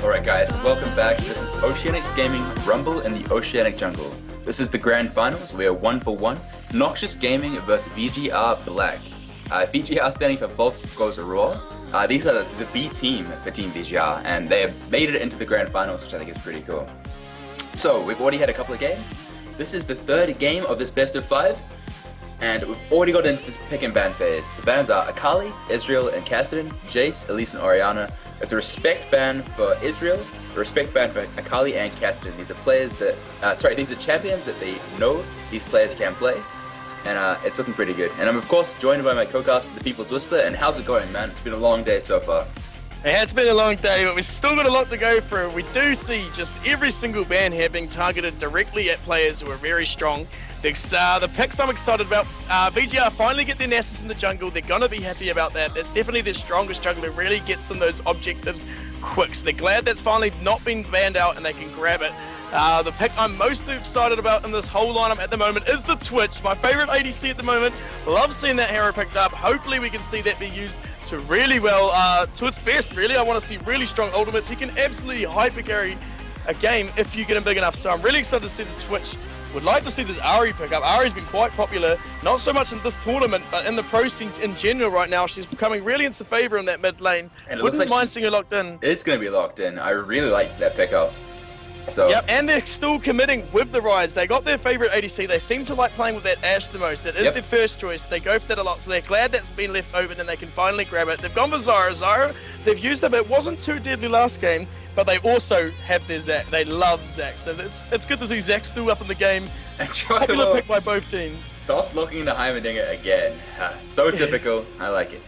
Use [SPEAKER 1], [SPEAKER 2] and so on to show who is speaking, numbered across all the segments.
[SPEAKER 1] Alright guys, welcome back. This is Oceanic Gaming Rumble in the Oceanic Jungle. This is the grand finals. We are 1-for-1. Noxious Gaming versus VGR.Black. VGR standing for both goes raw. These are the B team for Team VGR, and they have made it into the grand finals, which I think is pretty cool. So, we've already had a couple of games. This is the third game of this best of 5, and we've already got into this pick and ban phase. The bans are Akali, Israel, and Kassadin, Jace, Elise, and Orianna. It's a respect ban for Israel, a respect ban for Akali and Kassadin. These are players that, these are champions that they know these players can play, and it's looking pretty good. And I'm of course joined by my co-caster, The People's Whisper. And how's it going, man? It's been a long day so far.
[SPEAKER 2] Yeah, it's been a long day, but we've still got a lot to go through. We do see just every single ban here being targeted directly at players who are very strong. The picks I'm excited about. VGR finally get their Noxious in the jungle. They're going to be happy about that. That's definitely their strongest jungle. It really gets them those objectives quick. So they're glad that's finally not been banned out and they can grab it. The pick I'm most excited about in this whole lineup at the moment is the Twitch. My favorite ADC at the moment. Love seeing that hero picked up. Hopefully we can see that be used to really well, to its best really. I want to see really strong ultimates. He can absolutely hyper carry a game if you get him big enough. So I'm really excited to see the Twitch. Would like to see this Ahri pick up. Ahri's been quite popular, not so much in this tournament, but in the pro scene in general right now. She's becoming really into favor in that mid lane.
[SPEAKER 1] And it
[SPEAKER 2] Wouldn't
[SPEAKER 1] looks like
[SPEAKER 2] mind seeing her locked in.
[SPEAKER 1] It's going to be locked in. I really like that pickup. So.
[SPEAKER 2] Yep, and they're still committing with the Rise. They got their favorite ADC. They seem to like playing with that Ashe the most. That is their first choice. They go for that a lot, so they're glad that's been left open and they can finally grab it. They've gone for Zyra. Zyra, they've used them. It wasn't too deadly last game, but they also have their Zac. They love Zac, so it's good to see Zac still up in the game. Popular pick by both teams.
[SPEAKER 1] Soft looking the Heimerdinger again. So typical. I like it.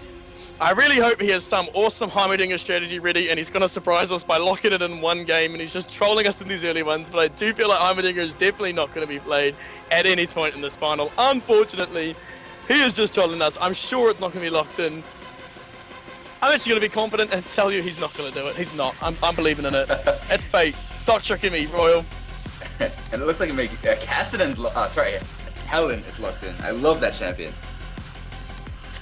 [SPEAKER 2] I really hope he has some awesome Heimerdinger strategy ready and he's going to surprise us by locking it in one game and he's just trolling us in these early ones, but I do feel like Heimerdinger is definitely not going to be played at any point in this final. Unfortunately, he is just trolling us. I'm sure it's not going to be locked in. I'm actually going to be confident and tell you he's not going to do it. He's not. I'm believing in it. It's fate. Stop tricking me, Royal.
[SPEAKER 1] And it looks like Kassadin, Talon is locked in. I love that champion.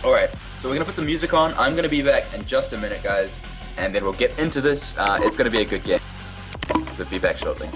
[SPEAKER 1] Alright, so we're going to put some music on. I'm going to be back in just a minute, guys. And then we'll get into this. It's going to be a good game. So be back shortly.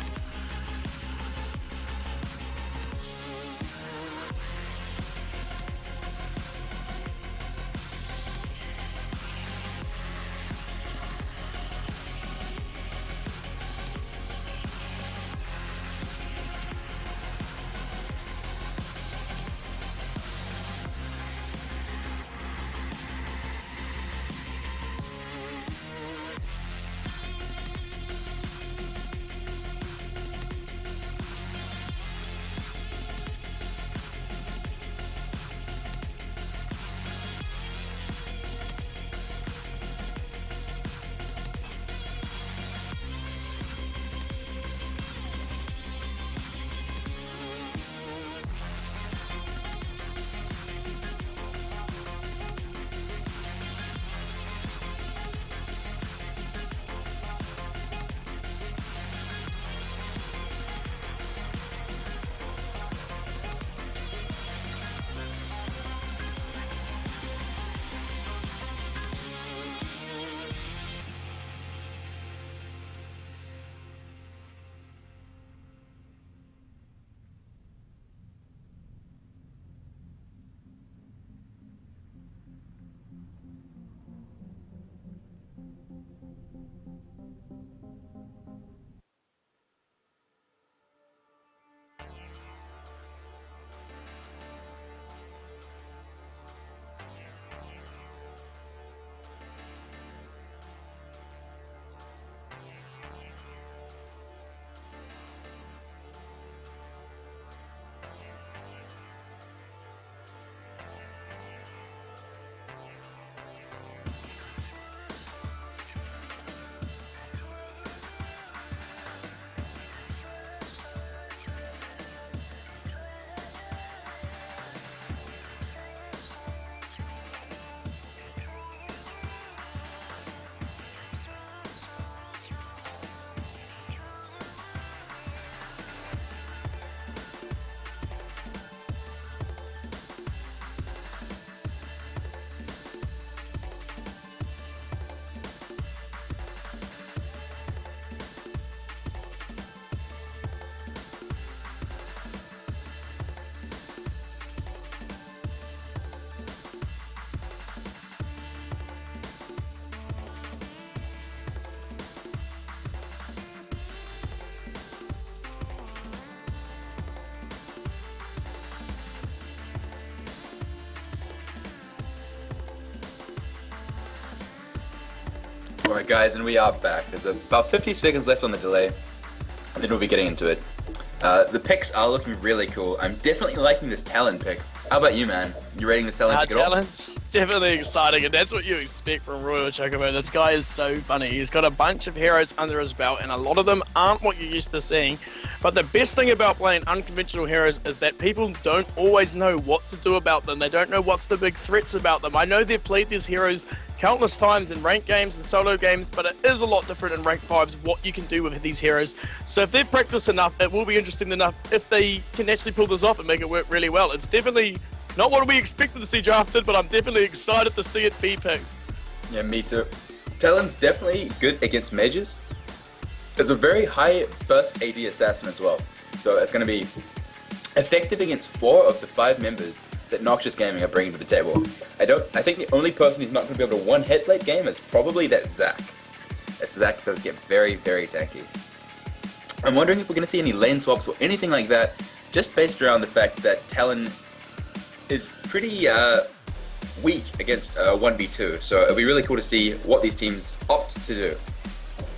[SPEAKER 1] Alright guys, and we are back. There's about 50 seconds left on the delay, and then we'll be getting into it. The picks are looking really cool. I'm definitely liking this Talon pick. How about you, man? You rating this Talon pick at all?
[SPEAKER 2] Talon's definitely exciting, and that's what you expect from Royal Chocobo. This guy is so funny. He's got a bunch of heroes under his belt, and a lot of them aren't what you're used to seeing. But the best thing about playing unconventional heroes is that people don't always know what to do about them. They don't know what's the big threats about them. I know they've played these heroes countless times in ranked games and solo games, but it is a lot different in ranked 5s what you can do with these heroes. So if they've practiced enough, it will be interesting enough if they can actually pull this off and make it work really well. It's definitely not what we expected to see drafted, but I'm definitely excited to see it be picked.
[SPEAKER 1] Yeah, me too. Talon's definitely good against mages. There's a very high burst AD assassin as well, so it's going to be effective against 4 of the 5 members that Noxious Gaming are bringing to the table. I think the only person who's not going to be able to one-hit late game is probably that Zac. As Zac does get very, very tanky. I'm wondering if we're going to see any lane swaps or anything like that, just based around the fact that Talon is pretty weak against 1v2, so it'll be really cool to see what these teams opt to do.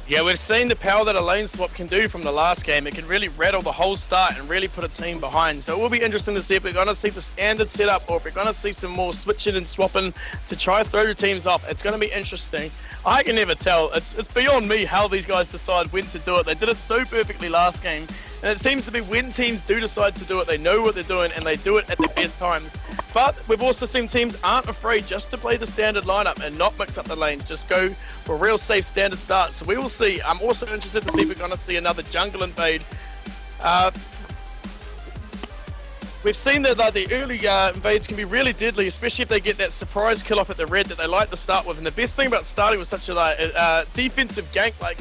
[SPEAKER 2] Yeah, we've seen the power that a lane swap can do from the last game. It can really rattle the whole start and really put a team behind. So it will be interesting to see if we're going to see the standard setup or if we're going to see some more switching and swapping to try to throw the teams off. It's going to be interesting. I can never tell. It's beyond me how these guys decide when to do it. They did it so perfectly last game. And it seems to be when teams do decide to do it, they know what they're doing and they do it at the best times. But we've also seen teams aren't afraid just to play the standard lineup and not mix up the lanes. Just go for a real safe standard start. So we will see. I'm also interested to see if we're going to see another jungle invade. We've seen that the early invades can be really deadly, especially if they get that surprise kill off at the red that they like to start with. And the best thing about starting with such a defensive gank like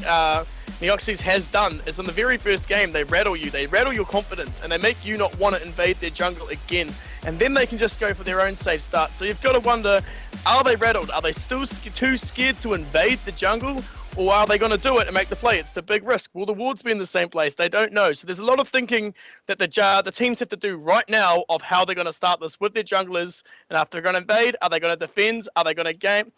[SPEAKER 2] Noxious has done is in the very first game, they rattle you, they rattle your confidence, and they make you not want to invade their jungle again. And then they can just go for their own safe start. So you've got to wonder, are they rattled? Are they still too scared to invade the jungle? Or are they going to do it and make the play? It's the big risk. Will the wards be in the same place? They don't know. So there's a lot of thinking that the teams have to do right now of how they're going to start this with their junglers. And after they're going to invade, are they going to defend? Are they going to game?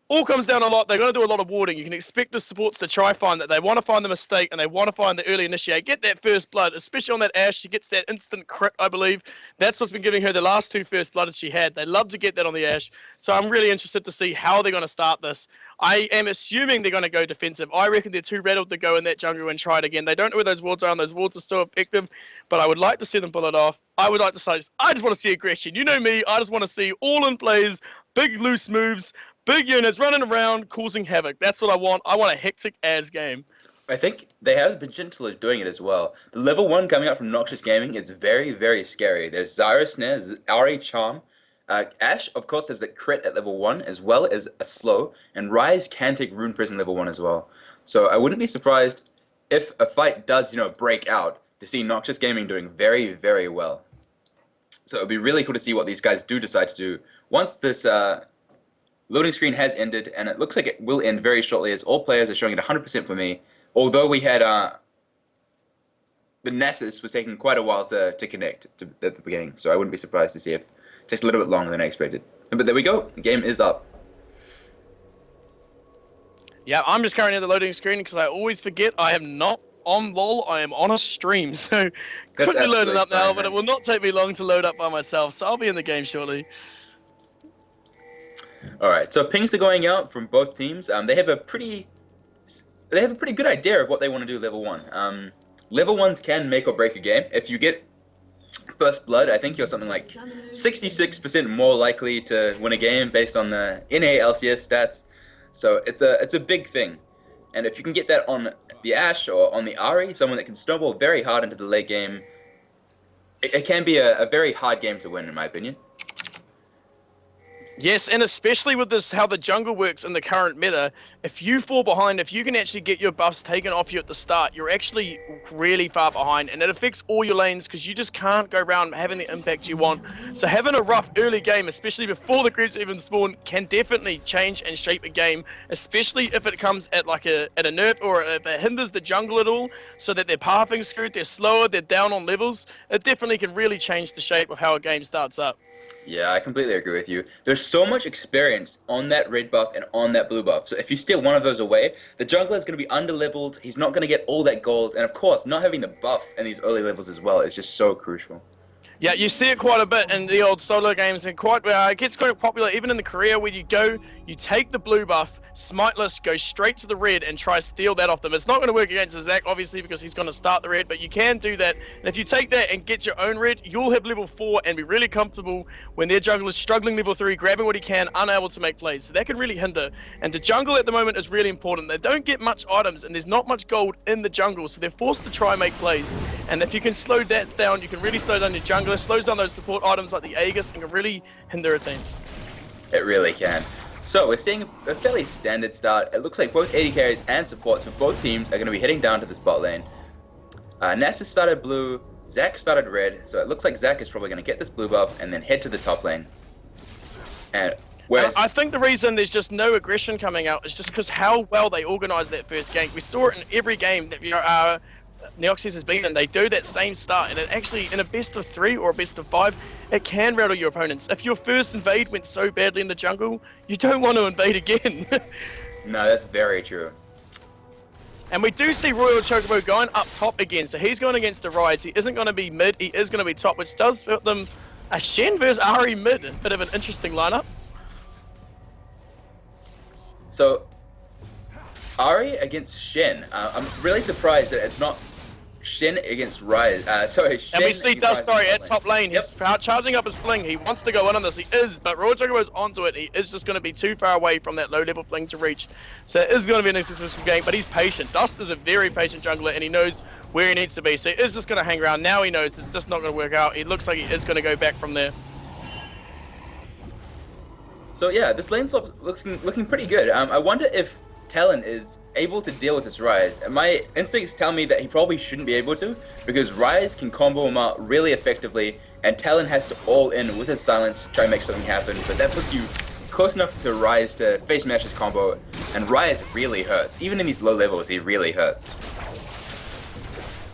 [SPEAKER 2] All comes down a lot. They're going to do a lot of warding. You can expect the supports to try find that. They want to find the mistake and they want to find the early initiate. Get that first blood, especially on that Ashe. She gets that instant crit, I believe. That's what's been giving her the last 2 first bloods she had. They love to get that on the Ashe. So I'm really interested to see how they're going to start this. I am assuming they're going to go defensive. I reckon they're too rattled to go in that jungle and try it again. They don't know where those wards are, and those wards are so effective. But I would like to see them pull it off. I would like to say, I just want to see aggression. You know me. I just want to see all-in plays, big loose moves, big units running around, causing havoc. That's what I want. I want a hectic as game.
[SPEAKER 1] I think they have been gentle at doing it as well. The level 1 coming out from Noxious Gaming is very, very scary. There's Zyra Snare, Ari Charm. Ashe, of course, has the crit at level 1, as well as a slow, and Ryze can take Rune Prison level 1 as well. So I wouldn't be surprised if a fight does, break out, to see Noxious Gaming doing very, very well. So it would be really cool to see what these guys do decide to do. Once this loading screen has ended, and it looks like it will end very shortly, as all players are showing it 100% for me, although we had the Nessus was taking quite a while to connect at the beginning, so I wouldn't be surprised to see if it takes a little bit longer than I expected. But there we go, the game is up.
[SPEAKER 2] Yeah, I'm just currently at the loading screen because I always forget I am not on LOL, I am on a stream, so quickly loading up now, but it will not take me long to load up by myself, so I'll be in the game shortly.
[SPEAKER 1] Alright, so pings are going out from both teams. They have a pretty good idea of what they want to do level 1. Level 1s can make or break a game. If you get first blood, I think you're something like 66% more likely to win a game based on the NA LCS stats. So it's a big thing. And if you can get that on the Ashe or on the Ahri, someone that can snowball very hard into the late game, it can be a very hard game to win, in my opinion.
[SPEAKER 2] Yes, and especially with this, how the jungle works in the current meta, if you fall behind, if you can actually get your buffs taken off you at the start, you're actually really far behind, and it affects all your lanes because you just can't go around having the impact you want. So having a rough early game, especially before the creeps even spawn, can definitely change and shape a game, especially if it comes at a nerf or if it hinders the jungle at all, so that they're pathing screwed, they're slower, they're down on levels. It definitely can really change the shape of how a game starts up.
[SPEAKER 1] Yeah, I completely agree with you. There's so much experience on that red buff and on that blue buff. So if you steal one of those away, the jungler is going to be under-leveled, he's not going to get all that gold, and of course, not having the buff in these early levels as well is just so crucial.
[SPEAKER 2] Yeah, you see it quite a bit in the old solo games, and it gets quite popular even in the career where you take the blue buff, smiteless, go straight to the red and try to steal that off them. It's not going to work against Zach, obviously, because he's going to start the red, but you can do that. And if you take that and get your own red, you'll have level 4 and be really comfortable when their jungler is struggling level 3, grabbing what he can, unable to make plays. So that can really hinder. And the jungle at the moment is really important. They don't get much items, and there's not much gold in the jungle, so they're forced to try and make plays. And if you can slow that down, you can really slow down your jungler, slows down those support items like the Aegis, and can really hinder a team.
[SPEAKER 1] It really can. So we're seeing a fairly standard start. It looks like both AD carries and supports for both teams are going to be heading down to this bot lane. Nasus started blue, Zach started red, so it looks like Zach is probably going to get this blue buff and then head to the top lane. And whereas
[SPEAKER 2] I think the reason there's just no aggression coming out is just because how well they organised that first gank. We saw it in every game that Noxious has been in. They do that same start, and it actually, in a best of 3 or a best of 5, it can rattle your opponents. If your first invade went so badly in the jungle, you don't want to invade again.
[SPEAKER 1] No, that's very true.
[SPEAKER 2] And we do see Royal Chocobo going up top again, so he's going against the Rise. He isn't going to be mid, he is going to be top, which does put them a Shen versus Ahri mid. A bit of an interesting lineup.
[SPEAKER 1] So, Ahri against Shen. I'm really surprised that it's not Shen against Rise. Shen
[SPEAKER 2] and we see Dust, at
[SPEAKER 1] lane.
[SPEAKER 2] top lane. He's charging up his fling. He wants to go in on this. He is, but Royal Chocobo's onto it. He is just going to be too far away from that low-level fling to reach. So it is going to be an successful game, but he's patient. Dust is a very patient jungler, and he knows where he needs to be. So he is just going to hang around. Now he knows it's just not going to work out. It looks like he is going to go back from there.
[SPEAKER 1] So yeah, this lane swap looking pretty good. I wonder if Talon is able to deal with this Rise. My instincts tell me that he probably shouldn't be able to, because Rise can combo him out really effectively, and Talon has to all in with his silence to try and make something happen, but that puts you close enough to Rise to face match his combo, and Rise really hurts. Even in these low levels, he really hurts.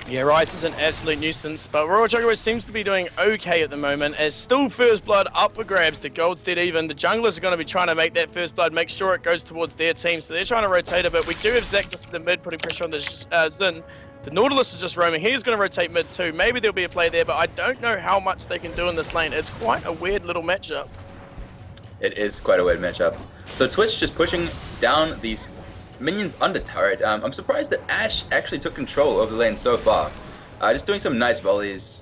[SPEAKER 2] Yeah, Rise is an absolute nuisance, but Royal Chocobo seems to be doing okay at the moment, as still first blood up for grabs. The gold's dead even. The junglers are going to be trying to make that first blood, make sure it goes towards their team, so they're trying to rotate a bit. We do have Zach just in the mid, putting pressure on the Xin. The Nautilus is just roaming. He's going to rotate mid too. Maybe there'll be a play there, but I don't know how much they can do in this lane. It's quite a weird little matchup.
[SPEAKER 1] It is quite a weird matchup. So Twitch just pushing down these minions under turret. I'm surprised that Ashe actually took control of the lane so far. Just doing some nice volleys,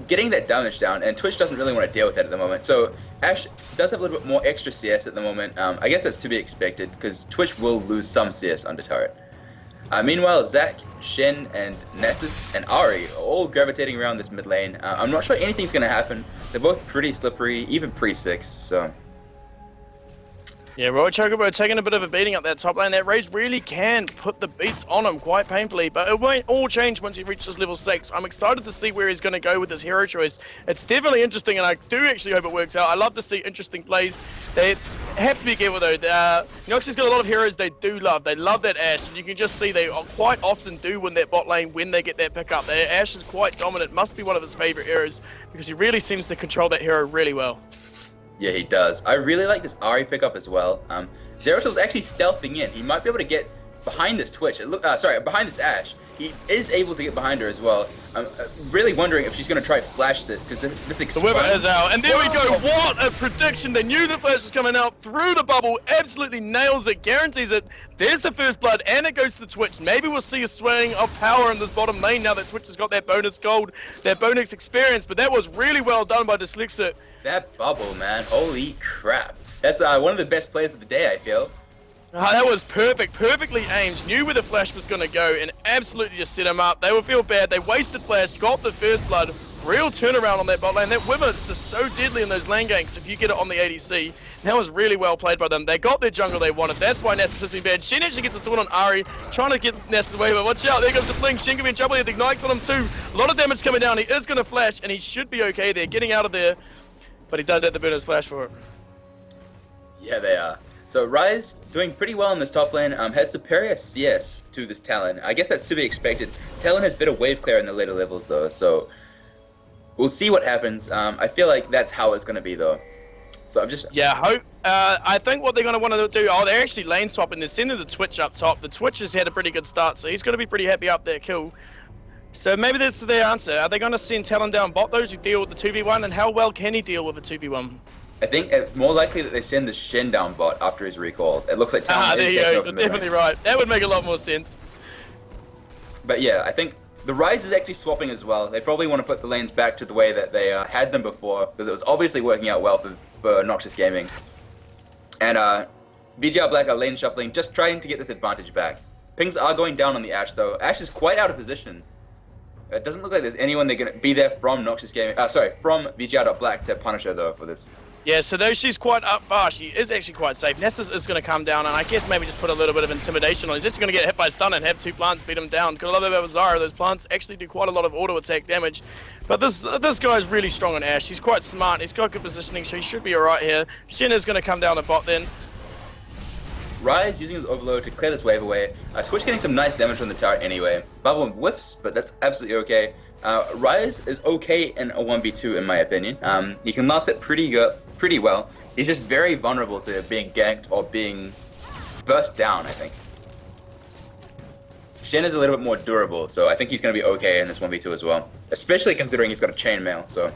[SPEAKER 1] getting that damage down, and Twitch doesn't really want to deal with that at the moment. So Ashe does have a little bit more extra CS at the moment. I guess that's to be expected, because Twitch will lose some CS under turret. Meanwhile, Zach, Shen, and Nasus, and Ahri are all gravitating around this mid lane. I'm not sure anything's going to happen. They're both pretty slippery, even pre-6, so...
[SPEAKER 2] Yeah, Royal Chocobo taking a bit of a beating up that top lane. That Raze really can put the beats on him quite painfully, but it won't all change once he reaches level 6. I'm excited to see where he's going to go with his hero choice. It's definitely interesting, and I do actually hope it works out. I love to see interesting plays. They have to be careful though. Noxious got a lot of heroes they do love. They love that Ashe, and you can just see they quite often do win that bot lane when they get that pick up. Ashe is quite dominant, must be one of his favorite heroes, because he really seems to control that hero really well.
[SPEAKER 1] Yeah, he does. I really like this Ahri pickup as well. Zeratil's actually stealthing in. He might be able to get behind this Twitch. Behind this Ashe. He is able to get behind her as well. I'm really wondering if she's going to try flash this, because this explodes.
[SPEAKER 2] The Wither is out, and there we go. What a prediction. They knew the flash was coming out through the bubble. Absolutely nails it, guarantees it. There's the first blood, and it goes to the Twitch. Maybe we'll see a swing of power in this bottom lane now that Twitch has got that bonus gold, that bonus experience, but that was really well done by Dyslexic.
[SPEAKER 1] That bubble, man. Holy crap. That's one of the best plays of the day, I feel.
[SPEAKER 2] That was perfect, perfectly aimed, knew where the flash was going to go, and absolutely just set him up. They would feel bad, they wasted flash, got the first blood, real turnaround on that bot lane. That Wither is just so deadly in those lane ganks if you get it on the ADC. That was really well played by them. They got their jungle they wanted, that's why Nasus has been bad. Shen actually gets a taunt on Ahri, trying to get Nasus away, but watch out, there goes the fling. Shen can be in trouble here, the Ignite's on him too. A lot of damage coming down, he is going to flash, and he should be okay there, getting out of there, but he does have the bonus flash for it.
[SPEAKER 1] Yeah, they are. So Rise doing pretty well in this top lane, has superior CS to this Talon. I guess that's to be expected. Talon has better wave clear in the later levels though, so we'll see what happens. I feel like that's how it's going to be though. So I'm just...
[SPEAKER 2] Yeah, I think what they're going to want to do, they're actually lane swapping. They're sending the Twitch up top. The Twitch has had a pretty good start, so he's going to be pretty happy up that kill. So maybe that's their answer. Are they going to send Talon down bot, those who deal with the 2v1, and how well can he deal with a 2v1?
[SPEAKER 1] I think it's more likely that they send the Shin down bot after his recall. It looks like Talon
[SPEAKER 2] there
[SPEAKER 1] is
[SPEAKER 2] you
[SPEAKER 1] taking
[SPEAKER 2] go.
[SPEAKER 1] over
[SPEAKER 2] You're
[SPEAKER 1] mid
[SPEAKER 2] definitely
[SPEAKER 1] lane.
[SPEAKER 2] right. That would make a lot more sense.
[SPEAKER 1] But yeah, I think the Rise is actually swapping as well. They probably want to put the lanes back to the way that they had them before, because it was obviously working out well for Noxious Gaming. And VGR.Black are lane shuffling, just trying to get this advantage back. Pings are going down on the Ashe though. Ashe is quite out of position. It doesn't look like there's anyone that can be there from Noxious Gaming. From VGR.Black to punish her though for this.
[SPEAKER 2] Yeah, so though she's quite up far, she is actually quite safe. Nessus is going to come down, and I guess maybe just put a little bit of intimidation on. He's just going to get hit by stun and have 2 plants beat him down. Because I love about Zara, those plants actually do quite a lot of auto attack damage. But this guy's really strong on Ashe. He's quite smart. He's got good positioning, so he should be alright here. Shin is going to come down a bot then.
[SPEAKER 1] Rise using his overload to clear this wave away. Switch getting some nice damage on the turret anyway. Bubble whiffs, but that's absolutely okay. Rise is okay in a 1v2 in my opinion. He can last it pretty well. He's just very vulnerable to being ganked or being burst down, I think. Shen is a little bit more durable, so I think he's going to be okay in this 1v2 as well. Especially considering he's got a chainmail, so...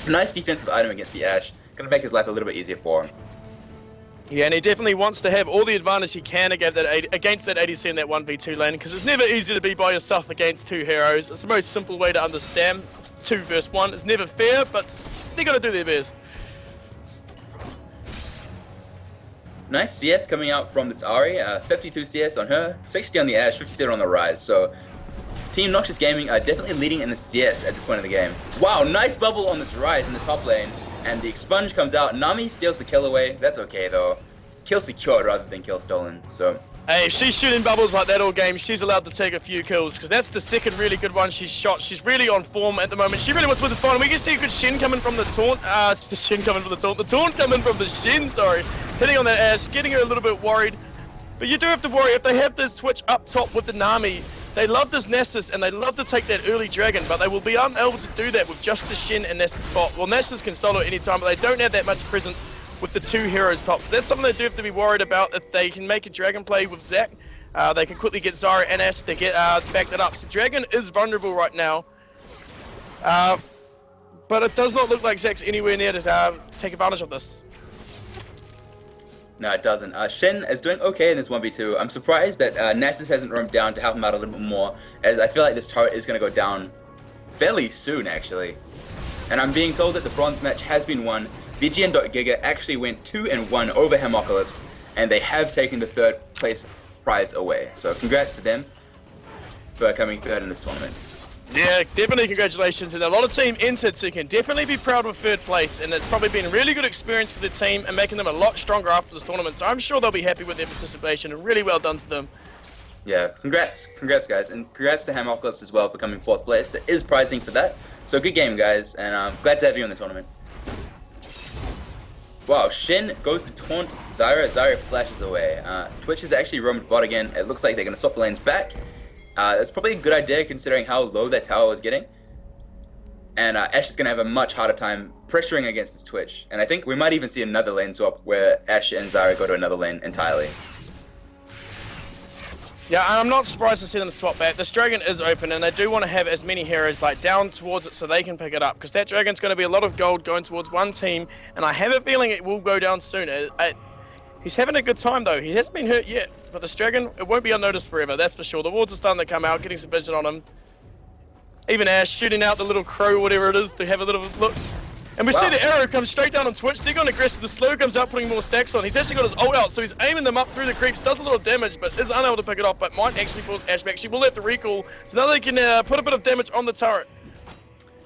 [SPEAKER 1] Nice defensive item against the Ashe. Going to make his life a little bit easier for him.
[SPEAKER 2] Yeah, and he definitely wants to have all the advantage he can against that ADC in that 1v2 lane, because it's never easy to be by yourself against 2 heroes. It's the most simple way to understand 2 versus 1. It's never fair, but they're going to do their best.
[SPEAKER 1] Nice CS coming out from this Ahri. 52 CS on her, 60 on the Ashe, 57 on the Rise. So, Team Noxious Gaming are definitely leading in the CS at this point in the game. Wow, nice bubble on this Rise in the top lane. And the expunge comes out. Nami steals the kill away. That's okay though. Kill secured rather than kill stolen. So
[SPEAKER 2] hey, if she's shooting bubbles like that all game, she's allowed to take a few kills, because that's the second really good one she's shot. She's really on form at the moment. She really wants to win this fight. We can see a good Shin coming from the taunt. It's the Shin coming from the taunt. The taunt coming from the Shin, sorry. Hitting on that Ashe, getting her a little bit worried. But you do have to worry, if they have this Twitch up top with the Nami, they love this Nessus and they love to take that early dragon, but they will be unable to do that with just the Shin and Nessus bot. Well, Nessus can solo at any time, but they don't have that much presence with the 2 heroes top. So that's something they do have to be worried about. If they can make a dragon play with Zac, they can quickly get Zara and Ashe to get to back that up. So dragon is vulnerable right now, but it does not look like Zac's anywhere near to take advantage of this.
[SPEAKER 1] no, it doesn't. Shen is doing okay in this 1v2. I'm surprised that Nessus hasn't roamed down to help him out a little bit more, as I feel like this turret is going to go down fairly soon, actually. And I'm being told that the bronze match has been won. VGN.Giga actually went 2-1 over Hermocalypse, and they have taken the 3rd place prize away. So congrats to them for coming 3rd in this tournament.
[SPEAKER 2] Yeah, definitely congratulations, and a lot of team entered, so you can definitely be proud of 3rd place, and it's probably been a really good experience for the team and making them a lot stronger after this tournament, so I'm sure they'll be happy with their participation, and really well done to them.
[SPEAKER 1] Yeah, congrats guys, and congrats to Hermocalypse as well for coming 4th place. There is prizing for that, so good game guys, and I'm glad to have you in the tournament. Wow, Shin goes to taunt Zyra. Zyra flashes away. Twitch has actually roamed bot again. It looks like they're going to swap the lanes back. That's probably a good idea considering how low that tower was getting. And Ashe is going to have a much harder time pressuring against this Twitch. And I think we might even see another lane swap where Ashe and Zyra go to another lane entirely.
[SPEAKER 2] Yeah, I'm not surprised to see them swap back. This dragon is open, and they do want to have as many heroes like down towards it so they can pick it up, because that dragon's going to be a lot of gold going towards one team, and I have a feeling it will go down soon. He's having a good time though. He hasn't been hurt yet, but this dragon, it won't be unnoticed forever, that's for sure. The wards are starting to come out, getting some vision on him. Even Ashe shooting out the little crow, whatever it is, to have a little look. And we see the arrow come straight down on Twitch. They're going aggressive. The slow comes out, putting more stacks on. He's actually got his ult out, so he's aiming them up through the creeps. Does a little damage, but is unable to pick it off. But might actually force Ashe back. She will have to recall, so now they can put a bit of damage on the turret.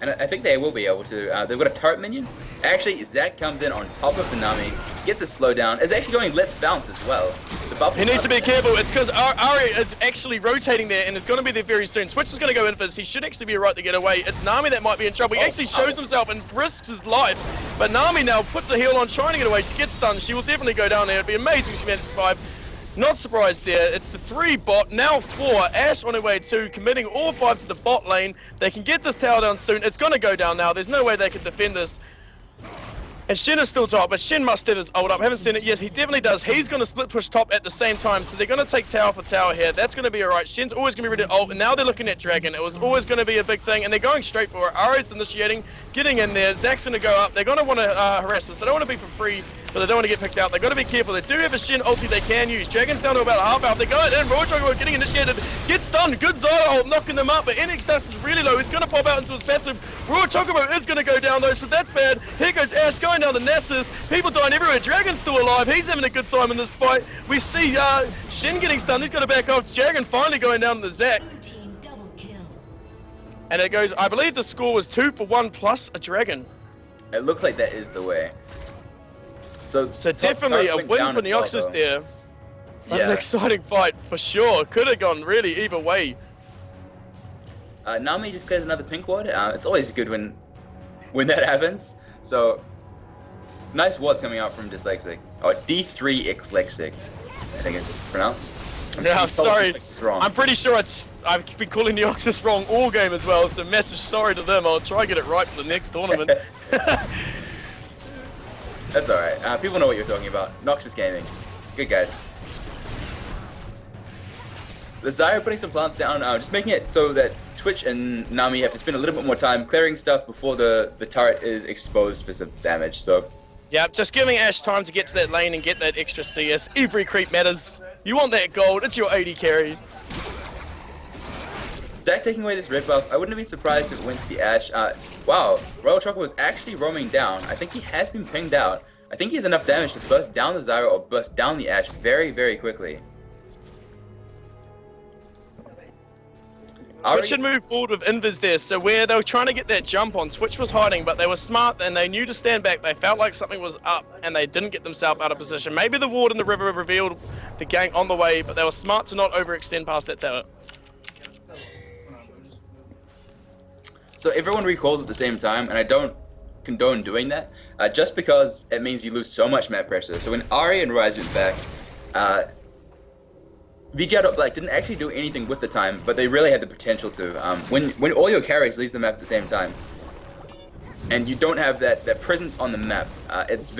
[SPEAKER 1] And I think they will be able to. They've got a turret minion. Actually, Zac comes in on top of the Nami, gets a slowdown. It's actually going let's bounce as well.
[SPEAKER 2] He needs to be careful. It's because Ahri is actually rotating there, and it's going to be there very soon. Twitch is going to go in for this. He should actually be right to get away. It's Nami that might be in trouble. He actually shows himself and risks his life. But Nami now puts a heal on, trying to get away. She gets stunned. She will definitely go down there. It'd be amazing if she manages to survive. Not surprised there. It's the 3 bot, now 4. Ashe on her way 2, committing all 5 to the bot lane. They can get this tower down soon. It's going to go down now. There's no way they can defend this. And Shen is still top, but Shen must have his ult up. Haven't seen it. Yes, he definitely does. He's going to split push top at the same time, so they're going to take tower for tower here. That's going to be alright. Shen's always going to be ready to ult, and now they're looking at Dragon. It was always going to be a big thing, and they're going straight for it. Ari's initiating, getting in there. Zach's going to go up. They're going to want to harass this. They don't want to be for free, but they don't want to get picked out. They've got to be careful. They do have a Shen ulti they can use. Dragon's down to about half health. They go in. Royal Chocobo getting initiated. Gets stunned. Good Zyra ult, knocking them up, but NX Dust is really low. He's going to pop out into his passive. Royal Chocobo is going to go down, though, so that's bad. Here goes Ash going down to Nessus. People dying everywhere. Dragon's still alive. He's having a good time in this fight. We see Shen getting stunned. He's got to back off. Dragon finally going down to the Zac. And it goes, I believe the score was 2 for 1 plus a Dragon.
[SPEAKER 1] It looks like that is the way. So
[SPEAKER 2] definitely a win for Noxious there.
[SPEAKER 1] Yeah.
[SPEAKER 2] An exciting fight for sure. Could have gone really either way.
[SPEAKER 1] Nami just clears another pink ward. It's always good when that happens. So nice wards coming out from Dyslexic. Oh, D3X Lexic, I think it's pronounced.
[SPEAKER 2] Yeah, I'm sorry.
[SPEAKER 1] Wrong.
[SPEAKER 2] I'm pretty sure I've been calling Noxious wrong all game as well. So massive sorry to them. I'll try and get it right for the next tournament.
[SPEAKER 1] That's alright. People know what you're talking about. Noxious Gaming. Good guys. The Zyra putting some plants down, just making it so that Twitch and Nami have to spend a little bit more time clearing stuff before the turret is exposed for some damage. So
[SPEAKER 2] yeah, just giving Ash time to get to that lane and get that extra CS. Every creep matters. You want that gold, it's your AD carry.
[SPEAKER 1] Zac taking away this red buff, I wouldn't have been surprised if it went to the Ash. Wow, Royal Chocobo was actually roaming down. I think he has been pinged out. I think he has enough damage to burst down the Zyra or burst down the Ash very, very quickly.
[SPEAKER 2] Twitch should move forward with Invis there, so where they were trying to get that jump on, Twitch was hiding, but they were smart and they knew to stand back. They felt like something was up and they didn't get themselves out of position. Maybe the ward in the river revealed the gank on the way, but they were smart to not overextend past that tower.
[SPEAKER 1] So everyone recalled at the same time, and I don't condone doing that, just because it means you lose so much map pressure. So when Ari and Ryze went back, VGR.Black didn't actually do anything with the time, but they really had the potential to. When all your carries leave the map at the same time, and you don't have that presence on the map, it's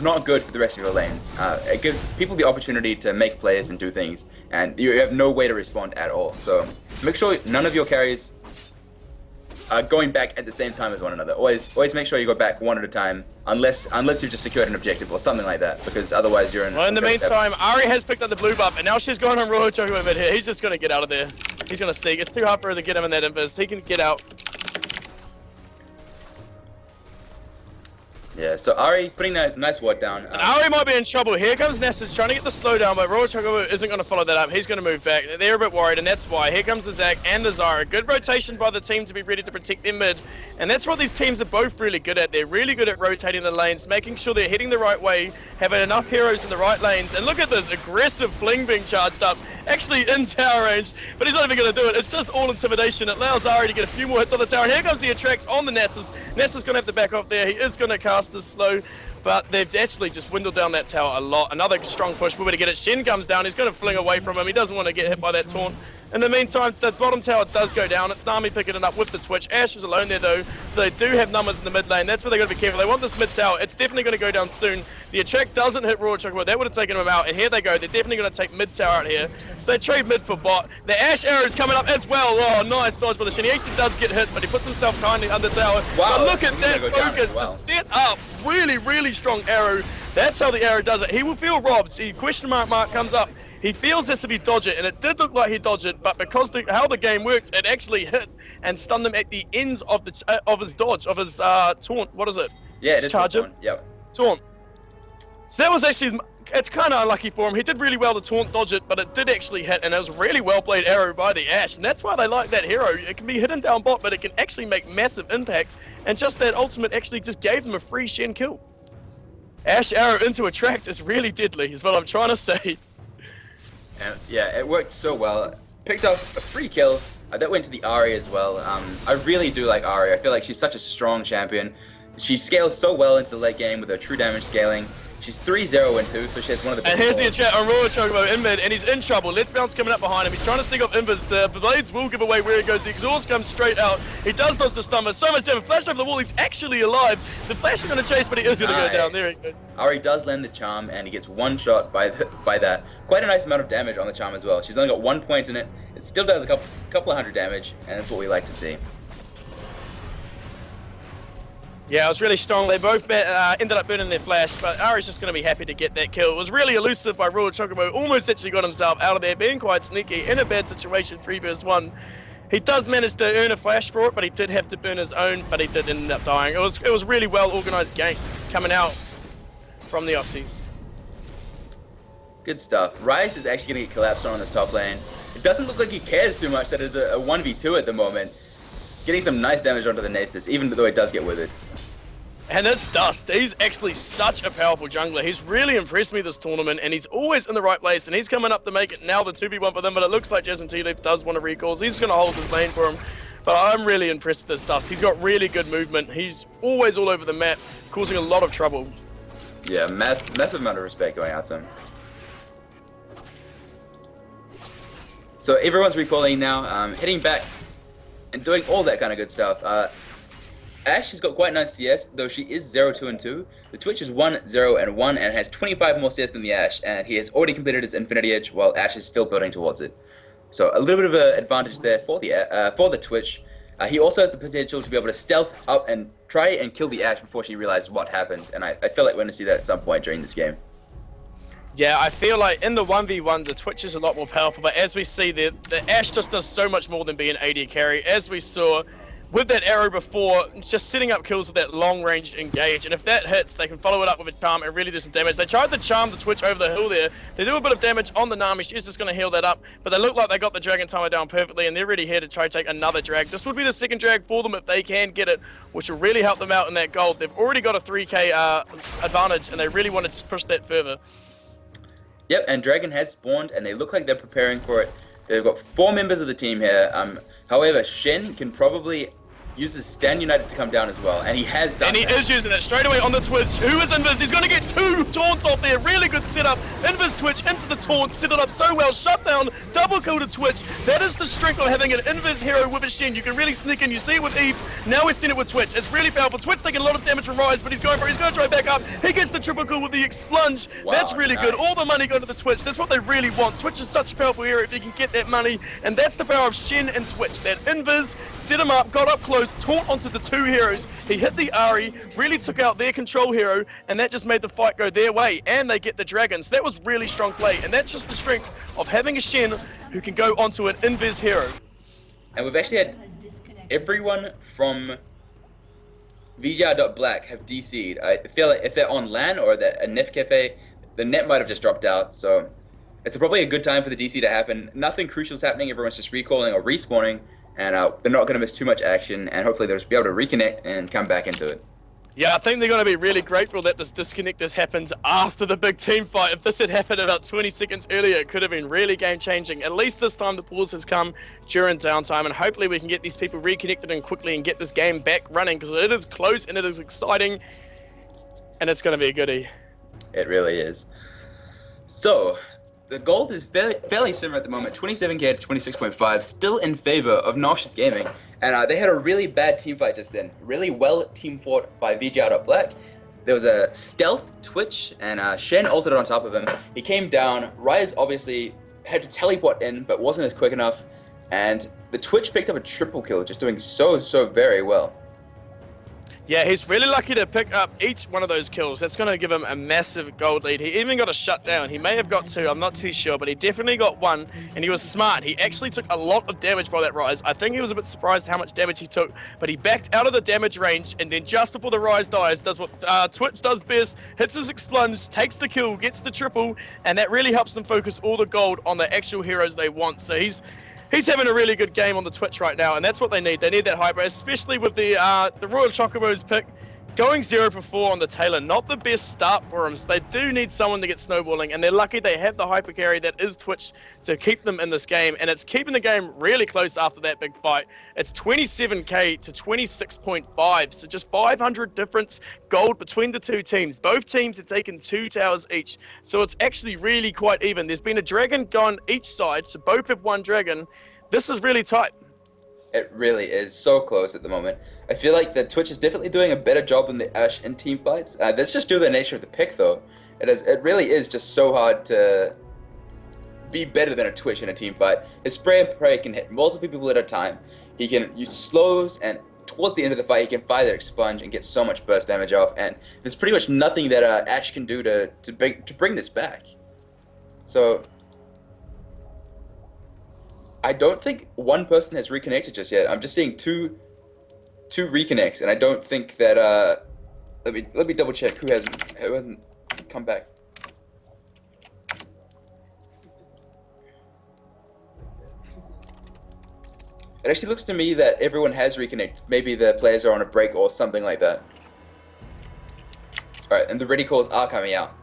[SPEAKER 1] not good for the rest of your lanes. It gives people the opportunity to make plays and do things, and you have no way to respond at all. So make sure none of your carries are going back at the same time as one another. Always make sure you go back one at a time, unless you've just secured an objective or something like that, because otherwise you're in.
[SPEAKER 2] Well, in the meantime, Ari has picked up the blue buff, and now she's going on Royal Chocobo mid here. He's just going to get out of there. He's going to sneak. It's too hard for her to get him in that invis. He can get out.
[SPEAKER 1] Yeah, so Ari putting that nice ward down.
[SPEAKER 2] And Ari might be in trouble. Here comes Nessus trying to get the slowdown, but Royal Chocobo isn't going to follow that up. He's going to move back. They're a bit worried, and that's why. Here comes the Zac and the Zyra. Good rotation by the team to be ready to protect their mid. And that's what these teams are both really good at. They're really good at rotating the lanes, making sure they're heading the right way, having enough heroes in the right lanes. And look at this aggressive fling being charged up. Actually in tower range, but he's not even going to do it. It's just all intimidation. It allows Ari to get a few more hits on the tower. And here comes the attract on the Nessus. Nessus going to have to back off there. He is going to cast this slow, but they've actually just dwindled down that tower a lot. Another strong push. We're going to get it. Shen comes down. He's going to fling away from him. He doesn't want to get hit by that taunt. In the meantime, the bottom tower does go down. It's Nami picking it up with the Twitch. Ash is alone there though, so they do have numbers in the mid lane. That's where they got to be careful. They want this mid tower. It's definitely going to go down soon. The attract doesn't hit Royal Chocobo. That would have taken him out, and here they go. They're definitely going to take mid tower out here. So they trade mid for bot. The Ash arrow is coming up as well. Oh, nice dodge by the Shen. He actually does get hit, but he puts himself kindly under tower.
[SPEAKER 1] Wow,
[SPEAKER 2] but look at that focus. The set up. Really, really strong arrow. That's how the arrow does it. He will feel robbed. See, question mark comes up. He feels this to be dodge it, and it did look like he dodged it, but because how the game works, it actually hit and stunned him at the ends of the of his dodge, of his taunt. What is it?
[SPEAKER 1] Yeah, it is
[SPEAKER 2] charge
[SPEAKER 1] taunt. Yep.
[SPEAKER 2] Taunt. So that was actually, it's kind of unlucky for him. He did really well to taunt dodge it, but it did actually hit, and it was a really well played arrow by the Ash, and that's why they like that hero. It can be hidden down bot, but it can actually make massive impact, and just that ultimate actually just gave them a free Shen kill. Ash arrow into attract is really deadly, is what I'm trying to say.
[SPEAKER 1] And yeah, it worked so well. Picked up a free kill. That went to the Ahri as well. I really do like Ahri. I feel like she's such a strong champion. She scales so well into the late game with her true damage scaling. She's 3-0-2, so she has one of the best
[SPEAKER 2] And here's the
[SPEAKER 1] balls.
[SPEAKER 2] chat on Royal Chocobo in mid, and he's in trouble. Let's Bounce coming up behind him. He's trying to sneak off Invers. The blades will give away where he goes. The exhaust comes straight out. He does dodge the stomach. So much damage. Flash over the wall. He's actually alive. The Flash is going to chase, but he is going to go down. There he goes.
[SPEAKER 1] Ari does land the charm, and he gets one shot by that. Quite a nice amount of damage on the charm as well. She's only got 1 point in it. It still does a couple of hundred damage, and that's what we like to see.
[SPEAKER 2] Yeah, it was really strong. They both ended up burning their flash, but Ari's just going to be happy to get that kill. It was really elusive by Royal Chocobo. Almost actually got himself out of there, being quite sneaky in a bad situation, 3 vs 1. He does manage to earn a flash for it, but he did have to burn his own, but he did end up dying. It was really well organized game coming out from the Oxies.
[SPEAKER 1] Good stuff. Rise is actually going to get collapsed on this top lane. It doesn't look like he cares too much that it's a 1v2 at the moment. Getting some nice damage onto the Noxious, even though he does get with it.
[SPEAKER 2] And it's Dust. He's actually such a powerful jungler. He's really impressed me this tournament, and he's always in the right place, and he's coming up to make it now the 2v1 for them, but it looks like Jasmine Tea Leaf does want to recall, so he's going to hold his lane for him. But I'm really impressed with this Dust. He's got really good movement. He's always all over the map, causing a lot of trouble.
[SPEAKER 1] Yeah, massive amount of respect going out to him. So everyone's recalling now, hitting back and doing all that kind of good stuff. Ash has got quite nice CS, though she is 0-2-2. The Twitch is 1-0-1 and has 25 more CS than the Ash, and he has already completed his Infinity Edge while Ash is still building towards it. So a little bit of an advantage there for the Twitch. He also has the potential to be able to stealth up and try and kill the Ash before she realizes what happened, and I feel like we're going to see that at some point during this game.
[SPEAKER 2] Yeah, I feel like in the 1v1, the Twitch is a lot more powerful, but as we see, the Ash just does so much more than being AD carry. As we saw with that arrow before, just setting up kills with that long-range engage, and if that hits, they can follow it up with a charm and really do some damage. They tried to charm the Twitch over the hill there. They do a bit of damage on the Nami. She's just going to heal that up, but they look like they got the Dragon Timer down perfectly, and they're ready here to try to take another drag. This would be the second drag for them if they can get it, which will really help them out in that gold. They've already got a 3k advantage, and they really want to push that further.
[SPEAKER 1] Yep, and Dragon has spawned, and they look like they're preparing for it. They've got 4 members of the team here. However, Shen can probably uses Stand United to come down as well, and he has done
[SPEAKER 2] that. And he is using it straight away on the Twitch. Who is Invis? He's going to get 2 taunts off there. Really good setup. Invis Twitch into the taunt, set it up so well. Shut down, double kill to Twitch. That is the strength of having an Invis hero with a Shen. You can really sneak in. You see it with Eve. Now we're seeing it with Twitch. It's really powerful. Twitch taking a lot of damage from Rise, but he's going for it. He's going to try back up. He gets the triple kill with the Explunge.
[SPEAKER 1] Wow,
[SPEAKER 2] that's really
[SPEAKER 1] nice.
[SPEAKER 2] good. All the money going to the Twitch. That's what they really want. Twitch is such a powerful hero if they can get that money, and that's the power of Shen and Twitch. That Invis set him up, got up close, taunt onto the 2 heroes. He hit the Ari, really took out their control hero, and that just made the fight go their way, and they get the dragons. That was really strong play, and that's just the strength of having a Shen who can go onto an Invis hero.
[SPEAKER 1] And we've actually had everyone from VGR.Black have DC'd. I feel like if they're on LAN or a Nef Cafe, the net might have just dropped out, so it's probably a good time for the DC to happen. Nothing crucial is happening, everyone's just recalling or respawning, and they're not going to miss too much action, and hopefully they'll just be able to reconnect and come back into it.
[SPEAKER 2] Yeah, I think they're going to be really grateful that this disconnect has happened after the big team fight. If this had happened about 20 seconds earlier, it could have been really game-changing. At least this time the pause has come during downtime, and hopefully we can get these people reconnected and quickly and get this game back running, because it is close and it is exciting, and it's going to be a goodie.
[SPEAKER 1] It really is. So, the gold is fairly similar at the moment, 27k to 26.5, still in favor of Noxious Gaming. And they had a really bad team fight just then. Really well team fought by VGR.Black. There was a stealth Twitch, and Shen ulted on top of him. He came down. Rise obviously had to teleport in, but wasn't as quick enough. And the Twitch picked up a triple kill, just doing so very well.
[SPEAKER 2] Yeah, he's really lucky to pick up each one of those kills. That's going to give him a massive gold lead. He even got a shutdown. He may have got 2, I'm not too sure, but he definitely got 1, and he was smart. He actually took a lot of damage by that Rise. I think he was a bit surprised how much damage he took, but he backed out of the damage range, and then just before the Rise dies, does what Twitch does best, hits his Explunge, takes the kill, gets the triple, and that really helps them focus all the gold on the actual heroes they want. So he's having a really good game on the Twitch right now, and that's what they need. They need that hyper, especially with the Royal Chocobos pick going 0 for 4 on the Taylor, not the best start for him. So they do need someone to get snowballing, and they're lucky they have the hyper carry that is Twitch to keep them in this game, and it's keeping the game really close after that big fight. It's 27k to 26.5, so just 500 difference gold between the two teams. Both teams have taken 2 towers each, so it's actually really quite even. There's been a dragon gone each side, so both have 1 dragon. This is really tight.
[SPEAKER 1] It really is so close at the moment. I feel like the Twitch is definitely doing a better job than the Ash in team fights. That's just due to the nature of the pick, though. It really is just so hard to be better than a Twitch in a team fight. His spray and pray can hit multiple people at a time. He can use slows, and towards the end of the fight, he can fire their expunge and get so much burst damage off. And there's pretty much nothing that Ash can do to bring this back. So I don't think one person has reconnected just yet. I'm just seeing two reconnects, and I don't think that let me double check who hasn't come back. It actually looks to me that everyone has reconnected. Maybe the players are on a break or something like that. Alright, and the ready calls are coming out.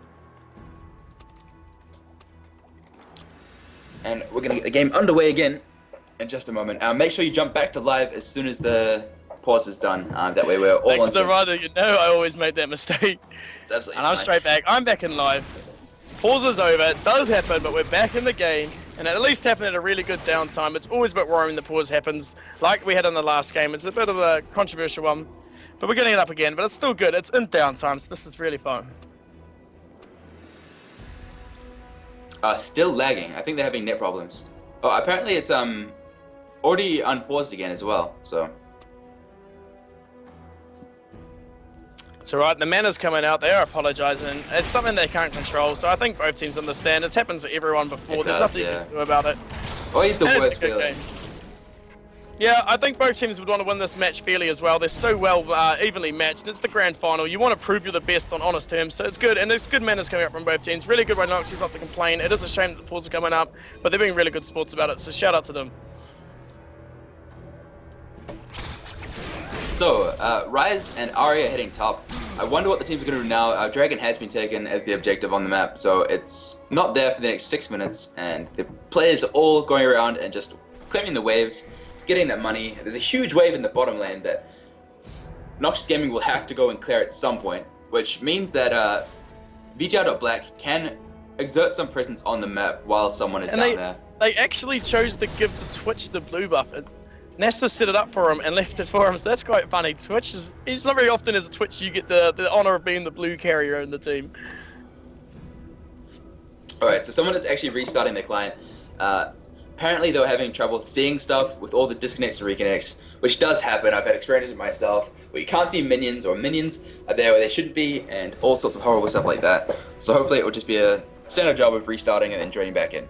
[SPEAKER 1] And we're going to get the game underway again in just a moment. Make sure you jump back to live as soon as the pause is done. That way we're all
[SPEAKER 2] Thanks
[SPEAKER 1] on
[SPEAKER 2] to the runner, you know I always made that mistake.
[SPEAKER 1] It's absolutely
[SPEAKER 2] And I'm
[SPEAKER 1] fine.
[SPEAKER 2] straight back. I'm back in live. Pause is over. It does happen, but we're back in the game. And it at least happened at a really good downtime. It's always a bit worrying the pause happens. Like we had in the last game. It's a bit of a controversial one. But we're getting it up again. But it's still good. It's in downtime, so this is really fun.
[SPEAKER 1] Still lagging. I think they're having net problems. Oh, apparently it's already unpaused again as well. So
[SPEAKER 2] It's alright. The mana's coming out. They are apologising. It's something they can't control. So I think both teams understand. It's happened to everyone before. There's nothing you can do about it.
[SPEAKER 1] Oh, he's the
[SPEAKER 2] And
[SPEAKER 1] worst
[SPEAKER 2] it's a good
[SPEAKER 1] feeling.
[SPEAKER 2] game. Yeah, I think both teams would want to win this match fairly as well. They're so well evenly matched, and it's the grand final. You want to prove you're the best on honest terms, so it's good. And there's good manners coming up from both teams. Really good by Noxious, not to complain. It is a shame that the pause are coming up, but they're being really good sports about it, so shout out to them.
[SPEAKER 1] So, Rise and Arya heading top. I wonder what the teams are going to do now. Dragon has been taken as the objective on the map, so it's not there for the next 6 minutes, and the players are all going around and just claiming the waves, getting that money. There's a huge wave in the bottom lane that Noxious Gaming will have to go and clear at some point, which means that VGR.Black can exert some presence on the map while someone is down there.
[SPEAKER 2] They actually chose to give the Twitch the blue buff. Nesta set it up for him and left it for him, so that's quite funny. Twitch is, it's not very often as a Twitch you get the honor of being the blue carrier in the team.
[SPEAKER 1] Alright, so someone is actually restarting their client. Apparently they were having trouble seeing stuff with all the disconnects and reconnects, which does happen. I've had experiences myself where you can't see minions, or minions are there where they shouldn't be, and all sorts of horrible stuff like that. So hopefully it will just be a standard job of restarting and then joining back in.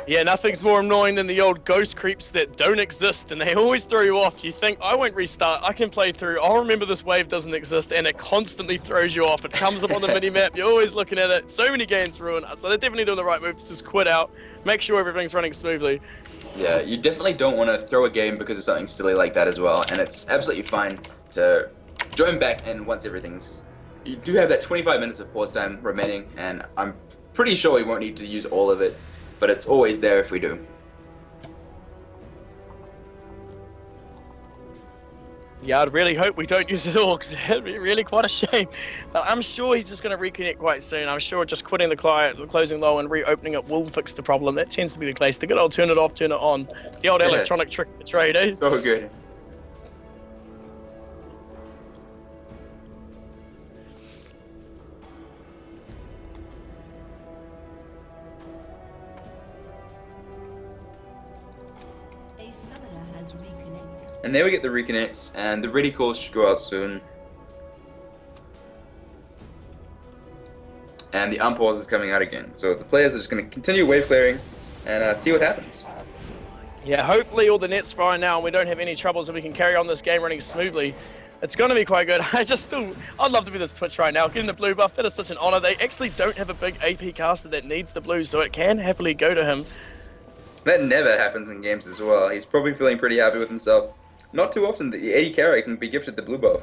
[SPEAKER 2] Yeah, nothing's more annoying than the old ghost creeps that don't exist, and they always throw you off. You think, I won't restart, I can play through, I'll remember this wave doesn't exist, and it constantly throws you off. It comes up on the mini-map, you're always looking at it, so many games ruined. So they're definitely doing the right move to just quit out, make sure everything's running smoothly.
[SPEAKER 1] Yeah, you definitely don't want to throw a game because of something silly like that as well, and it's absolutely fine to join back in once everything's... You do have that 25 minutes of pause time remaining, and I'm pretty sure we won't need to use all of it, but it's always there if we do.
[SPEAKER 2] Yeah, I'd really hope we don't use it all, because it'd be really quite a shame. But I'm sure he's just going to reconnect quite soon. I'm sure just quitting the client, closing low, and reopening it will fix the problem. That tends to be the case. The good old turn it off, turn it on. The old electronic trick of the trade, eh?
[SPEAKER 1] So good. And there we get the reconnects, and the ready calls should go out soon. And the unpause is coming out again. So the players are just going to continue wave clearing and see what happens.
[SPEAKER 2] Yeah, hopefully all the net's fine now and we don't have any troubles and we can carry on this game running smoothly. It's going to be quite good. I'd love to be this Twitch right now. Getting the blue buff, that is such an honor. They actually don't have a big AP caster that needs the blue, so it can happily go to him.
[SPEAKER 1] That never happens in games as well. He's probably feeling pretty happy with himself. Not too often that the AD carry can be gifted the blue buff.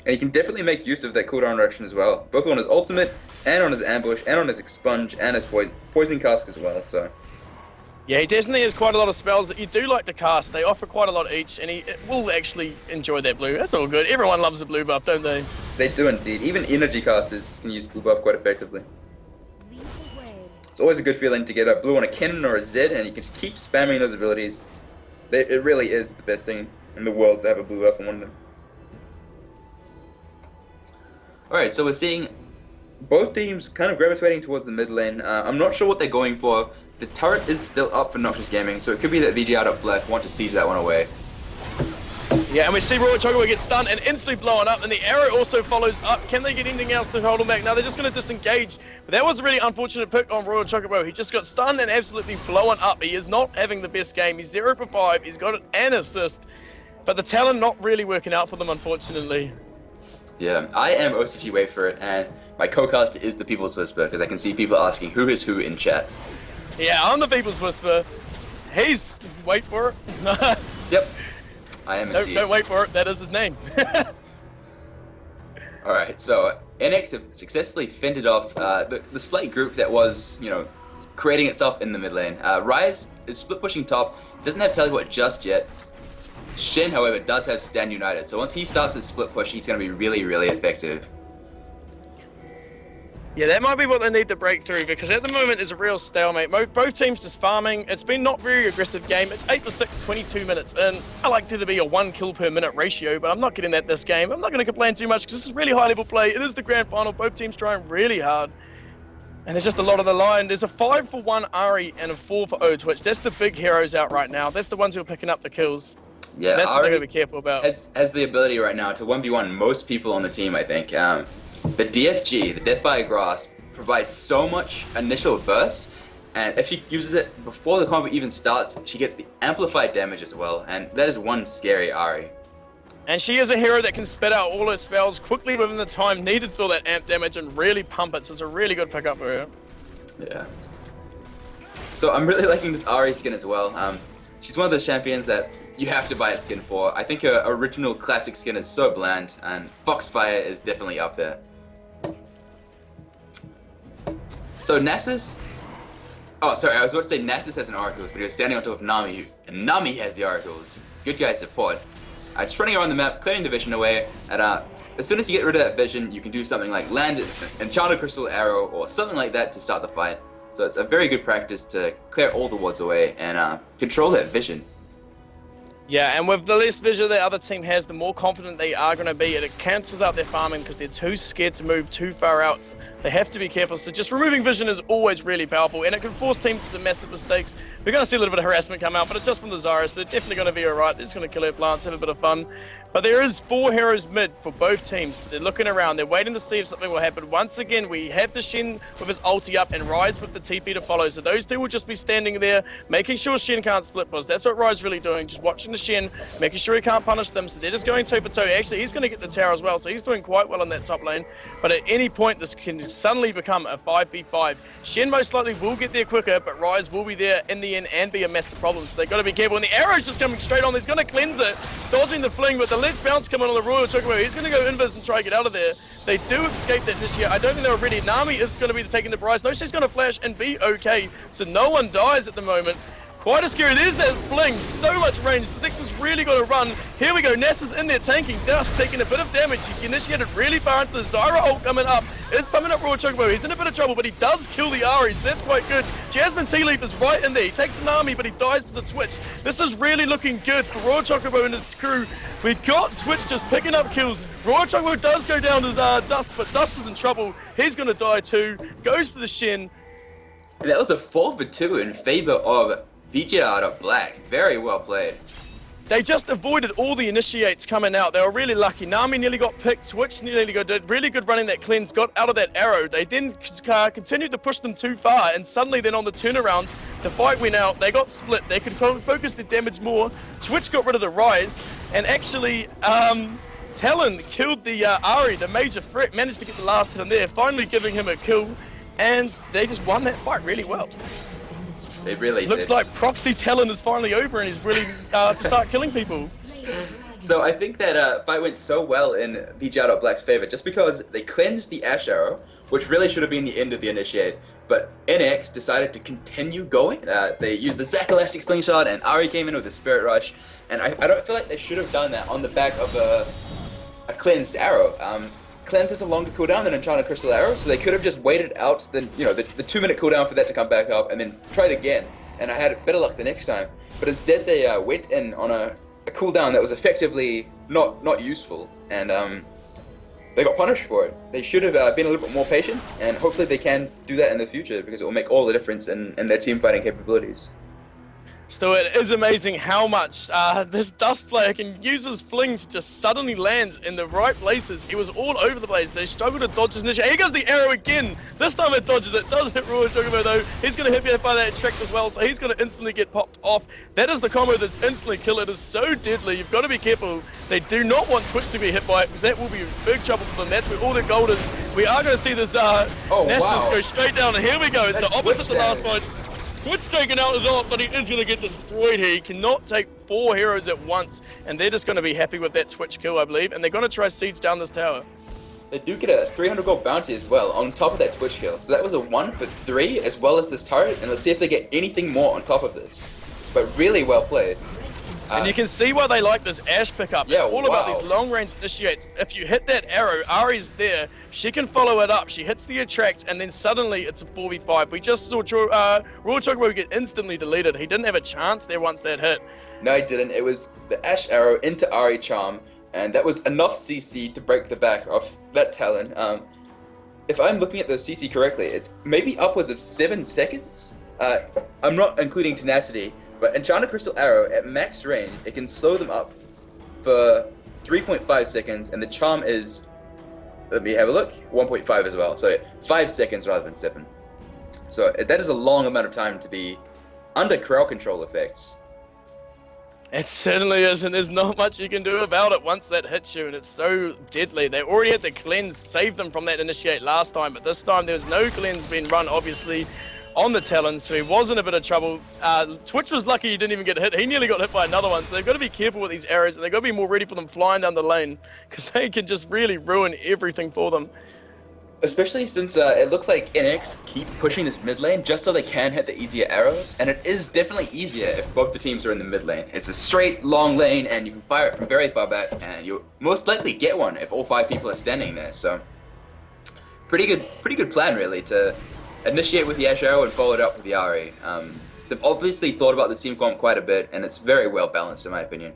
[SPEAKER 1] And he can definitely make use of that cooldown reduction as well, both on his ultimate, and on his ambush, and on his expunge, and his poison cask as well, so...
[SPEAKER 2] Yeah, he definitely has quite a lot of spells that you do like to cast. They offer quite a lot each, and he will actually enjoy that blue. That's all good. Everyone loves the blue buff, don't they?
[SPEAKER 1] They do indeed. Even energy casters can use blue buff quite effectively. It's always a good feeling to get a blue on a cannon or a Zed, and you can just keep spamming those abilities. It really is the best thing in the world to have a blue buff on one of them. Alright, so we're seeing both teams kind of gravitating towards the mid lane. I'm not sure what they're going for. The turret is still up for Noxious Gaming, so it could be that VGR.Black want to siege that one away.
[SPEAKER 2] Yeah, and we see Royal Chocobo get stunned and instantly blown up, and the arrow also follows up. Can they get anything else to hold him back? Now they're just going to disengage, but that was a really unfortunate pick on Royal Chocobo. He just got stunned and absolutely blown up. He is not having the best game. He's 0 for 5. He's got an assist, but the talent not really working out for them, unfortunately.
[SPEAKER 1] Yeah, I am OCG Wait for it, and my co-cast is the People's Whisper, because I can see people asking who is who in chat.
[SPEAKER 2] Yeah, I'm the People's Whisper. He's... wait for it.
[SPEAKER 1] Yep, I am indeed.
[SPEAKER 2] Don't wait for it, that is his name.
[SPEAKER 1] Alright, so NX have successfully fended off the slight group that was, you know, creating itself in the mid lane. Ryze is split pushing top, doesn't have teleport just yet. Shin, however, does have Stand United, so once he starts his split push, he's going to be really, really effective.
[SPEAKER 2] Yeah, that might be what they need to break through, because at the moment it's a real stalemate. Both teams just farming. It's been not very aggressive game. It's 8 for 6, 22 minutes, and I like there to be a 1 kill per minute ratio, but I'm not getting that this game. I'm not going to complain too much, because this is really high level play. It is the grand final. Both teams trying really hard, and there's just a lot of the line. There's a 5 for 1 Ari and a 4 for O Twitch. That's the big heroes out right now. That's the ones who are picking up the kills.
[SPEAKER 1] Yeah,
[SPEAKER 2] that's
[SPEAKER 1] Ari
[SPEAKER 2] what they're going to be careful about.
[SPEAKER 1] Has the ability right now to 1v1 most people on the team, I think. The DFG, the Death by Grass, provides so much initial burst, and if she uses it before the combat even starts, she gets the amplified damage as well, and that is one scary Ari.
[SPEAKER 2] And she is a hero that can spit out all her spells quickly within the time needed for that amp damage and really pump it, so it's a really good pickup for her.
[SPEAKER 1] Yeah. So I'm really liking this Ari skin as well. She's one of those champions that you have to buy a skin for. I think her original classic skin is so bland, and Foxfire is definitely up there. So Nasus... Oh, sorry, I was about to say Nasus has an Oracles, but he was standing on top of Nami, and Nami has the Oracles. Good guy support. Just running around the map, clearing the vision away, and as soon as you get rid of that vision, you can do something like land an Enchanted Crystal Arrow, or something like that to start the fight. So it's a very good practice to clear all the wards away, and control that vision.
[SPEAKER 2] Yeah, and with the less vision the other team has, the more confident they are going to be, and it cancels out their farming because they're too scared to move too far out. They have to be careful, so just removing vision is always really powerful, and it can force teams into massive mistakes. We're going to see a little bit of harassment come out, but it's just from the Zarya, so they're definitely going to be alright. They're just going to kill their plants, have a bit of fun. But there is 4 heroes mid for both teams. They're looking around, they're waiting to see if something will happen. Once again, we have the Shen with his ulti up and Ryze with the TP to follow, so those two will just be standing there, making sure Shen can't split push. That's what Ryze really doing, just watching the Shen, making sure he can't punish them, so they're just going toe for toe. Actually, he's going to get the tower as well, so he's doing quite well in that top lane. But at any point, this can suddenly become a 5v5. Shen most likely will get there quicker, but Ryze will be there in the end and be a massive problem, so they've got to be careful. And the arrow's just coming straight on, he's going to cleanse it, dodging the fling, but the Let's Bounce coming on the Royal Chocobo. He's going to go invis and try to get out of there. They do escape that this year. I don't think they were ready. Nami is going to be taking the prize. No, she's going to flash and be okay, so no one dies at the moment. Quite a scary. There's that fling. So much range. The Dix has really got to run. Here we go. Nasus in there tanking. Dust taking a bit of damage. He initiated really far into the Zyra ult coming up. It's coming up Royal Chocobo. He's in a bit of trouble, but he does kill the Ari, so that's quite good. Jasmine Tea Leaf is right in there. He takes the Nami, but he dies to the Twitch. This is really looking good for Royal Chocobo and his crew. We got Twitch just picking up kills. Royal Chocobo does go down as Dust, but Dust is in trouble. He's going to die too. Goes for the Shen.
[SPEAKER 1] And that was a 4 for 2 in favor of VGR.Black. Very well played.
[SPEAKER 2] They just avoided all the initiates coming out. They were really lucky. Nami nearly got picked. Twitch nearly did really good running that cleanse, got out of that arrow. They then continued to push them too far, and suddenly then on the turnaround, the fight went out. They got split. They could focus their damage more. Twitch got rid of the Ryze, and actually, Talon killed the Ari, the major threat, managed to get the last hit in there, finally giving him a kill, and they just won that fight really well.
[SPEAKER 1] They really
[SPEAKER 2] Looks
[SPEAKER 1] did.
[SPEAKER 2] like Proxy Talon is finally over and he's really to start killing people.
[SPEAKER 1] So I think that fight went so well in VGR.Black's favor just because they cleansed the Ash Arrow, which really should have been the end of the initiate. But NX decided to continue going. They used the Zac Elastic Slingshot, and Ari came in with the Spirit Rush. And I don't feel like they should have done that on the back of a cleansed arrow. Cleanse has a longer cooldown than Enchanted Crystal Arrow, so they could have just waited out the 2-minute cooldown for that to come back up, and then tried again. And I had better luck the next time. But instead, they went in on a cooldown that was effectively not useful, and they got punished for it. They should have been a little bit more patient, and hopefully they can do that in the future because it will make all the difference in their team fighting capabilities.
[SPEAKER 2] Still, it is amazing how much this Dust player can use his fling to just suddenly lands in the right places. He was all over the place. They struggled to dodge his initiative. Here goes the arrow again. This time it dodges it. Does hit Royal Chocobo though. He's going to hit by that attract as well, so he's going to instantly get popped off. That is the combo that's instantly kill. It is so deadly. You've got to be careful. They do not want Twitch to be hit by it because that will be big trouble for them. That's where all their gold is. We are going to see this Nessus go straight down, and here we go. It's the opposite of the last fight. Twitch taking out his ult, but he is going to get destroyed here. He cannot take 4 heroes at once, and they're just going to be happy with that Twitch kill, I believe, and they're going to try siege down this tower.
[SPEAKER 1] They do get a 300 gold bounty as well on top of that Twitch kill, so that was a 1 for 3 as well as this turret, and let's see if they get anything more on top of this. But really well played.
[SPEAKER 2] And you can see why they like this Ash pickup.
[SPEAKER 1] Yeah,
[SPEAKER 2] it's all about these long-range initiates. If you hit that arrow, Ari's there. She can follow it up. She hits the attract, and then suddenly it's a 4v5. We just saw Royal Chocobo get instantly deleted. He didn't have a chance there once that hit.
[SPEAKER 1] No, he didn't. It was the Ash Arrow into Ari Charm, and that was enough CC to break the back of that Talon. If I'm looking at the CC correctly, it's maybe upwards of 7 seconds. I'm not including tenacity. But Enchanted Crystal Arrow, at max range, it can slow them up for 3.5 seconds, and the charm is, let me have a look, 1.5 as well. So 5 seconds rather than 7. So that is a long amount of time to be under crowd control effects.
[SPEAKER 2] It certainly is, and there's not much you can do about it once that hits you, and it's so deadly. They already had the cleanse save them from that initiate last time, but this time there was no cleanse being run, obviously, on the Talon, so he was in a bit of trouble. Twitch was lucky he didn't even get hit. He nearly got hit by another one, so they've got to be careful with these arrows, and they've got to be more ready for them flying down the lane, because they can just really ruin everything for them.
[SPEAKER 1] Especially since it looks like NX keep pushing this mid lane just so they can hit the easier arrows, and it is definitely easier if both the teams are in the mid lane. It's a straight, long lane, and you can fire it from very far back, and you'll most likely get one if all 5 people are standing there, so pretty good plan really to initiate with the Ash Arrow and follow it up with the Ari. They've obviously thought about the team comp quite a bit, and it's very well balanced in my opinion.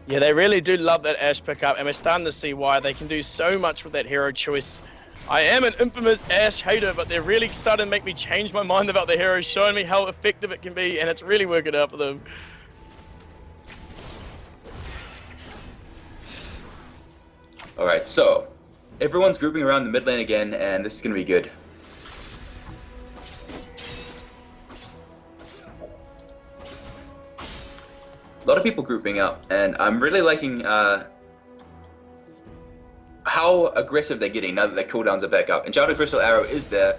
[SPEAKER 2] Yeah, they really do love that Ash pickup, and we're starting to see why. They can do so much with that hero choice. I am an infamous Ash hater, but they're really starting to make me change my mind about the hero, showing me how effective it can be, and it's really working out for them.
[SPEAKER 1] Alright, so everyone's grouping around the mid lane again, and this is going to be good. A lot of people grouping up, and I'm really liking how aggressive they're getting now that their cooldowns are back up. Enchanted Crystal Arrow is there,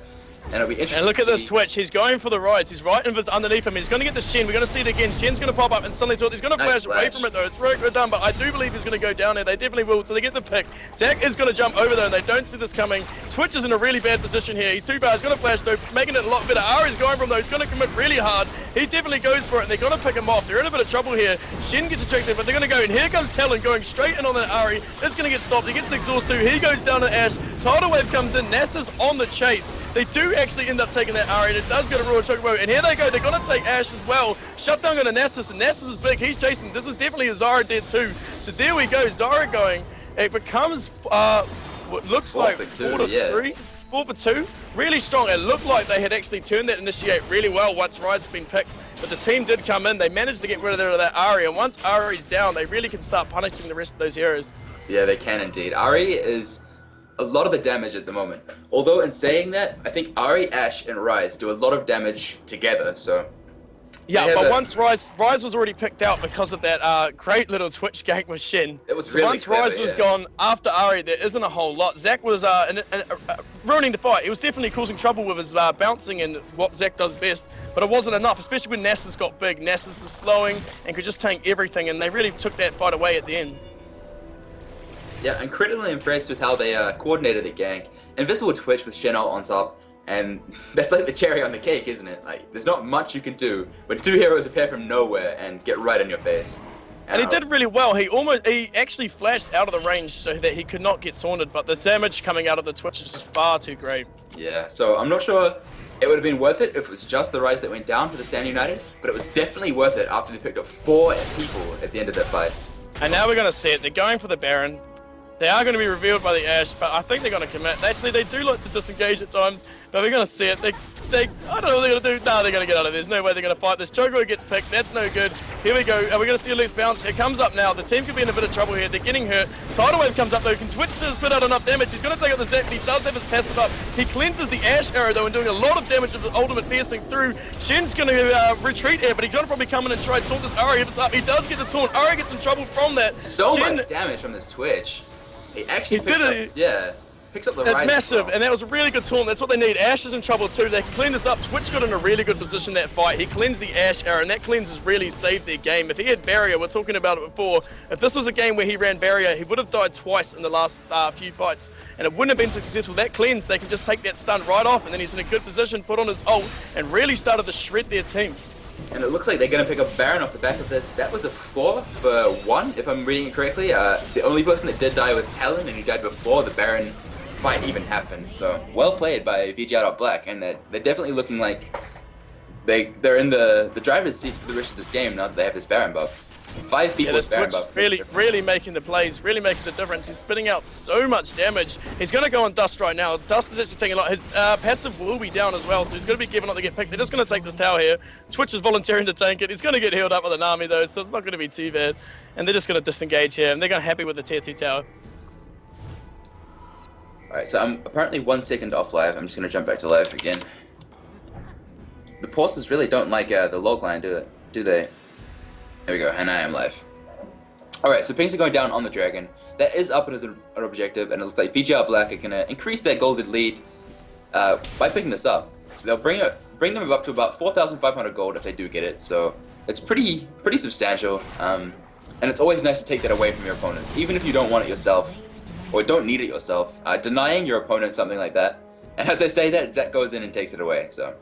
[SPEAKER 1] and it'll be interesting.
[SPEAKER 2] And look at this Twitch, he's going for the rise. He's right underneath him. He's going to get the Shen. We're going to see it again. Shen's going to pop up and suddenly he's going to flash away from it though. It's really good done, but I do believe he's going to go down there. They definitely will, so they get the pick. Zac is going to jump over there, and they don't see this coming. Twitch is in a really bad position here. He's too bad. He's going to flash though, making it a lot better. Ari's going from though. He's going to commit really hard. He definitely goes for it, and they're going to pick him off. They're in a bit of trouble here. Shen gets ejected, but they're going to go, and here comes Talon going straight in on that Ari. It's going to get stopped. He gets the exhaust too. He goes down to Ash. Tidal Wave comes in. Nasa's on the chase. They do actually end up taking that Ari, and it does go to Royal Chocobo, and here they go. They're going to take Ash as well. Shutdown going to Nasus, and Nasus is big. He's chasing. This is definitely a Zara dead too. So there we go. Zara going. It becomes what looks like 4 for 2. Really strong. It looked like they had actually turned that initiate really well once Rise has been picked, but the team did come in. They managed to get rid of that Ari, and once Ari's down, they really can start punishing the rest of those heroes.
[SPEAKER 1] Yeah, they can indeed. Ari is a lot of the damage at the moment. Although in saying that, I think Ari, Ash, and Rise do a lot of damage together, so
[SPEAKER 2] Yeah, but once Rise was already picked out because of that great little Twitch gank with Shen.
[SPEAKER 1] It was
[SPEAKER 2] so
[SPEAKER 1] really
[SPEAKER 2] once
[SPEAKER 1] clever,
[SPEAKER 2] Rise was gone, after Ari, there isn't a whole lot. Zach was ruining the fight. He was definitely causing trouble with his bouncing and what Zach does best, but it wasn't enough, especially when Nasus got big. Nasus is slowing and could just tank everything, and they really took that fight away at the end.
[SPEAKER 1] Yeah, incredibly impressed with how they coordinated the gank. Invisible Twitch with Shen ult on top. And that's like the cherry on the cake, isn't it? Like, there's not much you can do when two heroes appear from nowhere and get right in your face.
[SPEAKER 2] And he did really well. He actually flashed out of the range so that he could not get taunted, but the damage coming out of the Twitch is just far too great.
[SPEAKER 1] Yeah, so I'm not sure it would have been worth it if it was just the Rise that went down for the Stand United, but it was definitely worth it after they picked up 4 people at the end of that fight.
[SPEAKER 2] And now we're going to see it. They're going for the Baron. They are going to be revealed by the Ashe, but I think they're going to commit. Actually, they do like to disengage at times, but we're going to see it. I don't know what they're going to do. No, they're going to get out of it. There's no way they're going to fight this. Choco gets picked. That's no good. Here we go. Are we going to see a loose bounce? It comes up now. The team could be in a bit of trouble here. They're getting hurt. Tidal Wave comes up, though. Can Twitch put out enough damage? He's going to take out the Zach, but he does have his passive up. He cleanses the Ashe arrow, though, and doing a lot of damage with the ultimate piercing through. Shen's going to retreat here, but he's going to probably come in and try and taunt this Ari if it's up. He does get the taunt. Ari gets in trouble from that.
[SPEAKER 1] So much damage from this Twitch. He actually picks up the Rise.
[SPEAKER 2] That's massive, and that was a really good taunt. That's what they need. Ashe is in trouble too. They can clean this up. Twitch got in a really good position that fight. He cleansed the Ashe arrow, and that cleanse has really saved their game. If he had barrier, we're talking about it before, if this was a game where he ran barrier, he would have died twice in the last few fights, and it wouldn't have been successful. That cleanse, they can just take that stun right off, and then he's in a good position, put on his ult, and really started to shred their team.
[SPEAKER 1] And it looks like they're going to pick up Baron off the back of this. That was a 4 for 1, if I'm reading it correctly. The only person that did die was Talon, and he died before the Baron fight even happened. So, well played by VGR.Black, and they're definitely looking like they're in the driver's seat for the rest of this game now that they have this Baron buff. 5 people with Baron buff.
[SPEAKER 2] Really making the plays, really making the difference. He's spitting out so much damage. He's going to go on Dust right now. Dust is actually taking a lot. His passive will be down as well, so he's going to be given up to get picked. They're just going to take this tower here. Twitch is volunteering to tank it. He's going to get healed up with an army though, so it's not going to be too bad. And they're just going to disengage here, and they're going to be happy with the tier 2 tower.
[SPEAKER 1] Alright, so I'm apparently 1 second off live. I'm just going to jump back to live again. The pauses really don't like the log line, do they? There we go, and I am live. Alright, so pings are going down on the Dragon. That is up as an objective, and it looks like VGR.Black are going to increase their golden lead by picking this up. They'll bring them up to about 4,500 gold if they do get it, so it's pretty substantial. And it's always nice to take that away from your opponents, even if you don't want it yourself, or don't need it yourself. Denying your opponent something like that, and as I say that, Zach goes in and takes it away, so...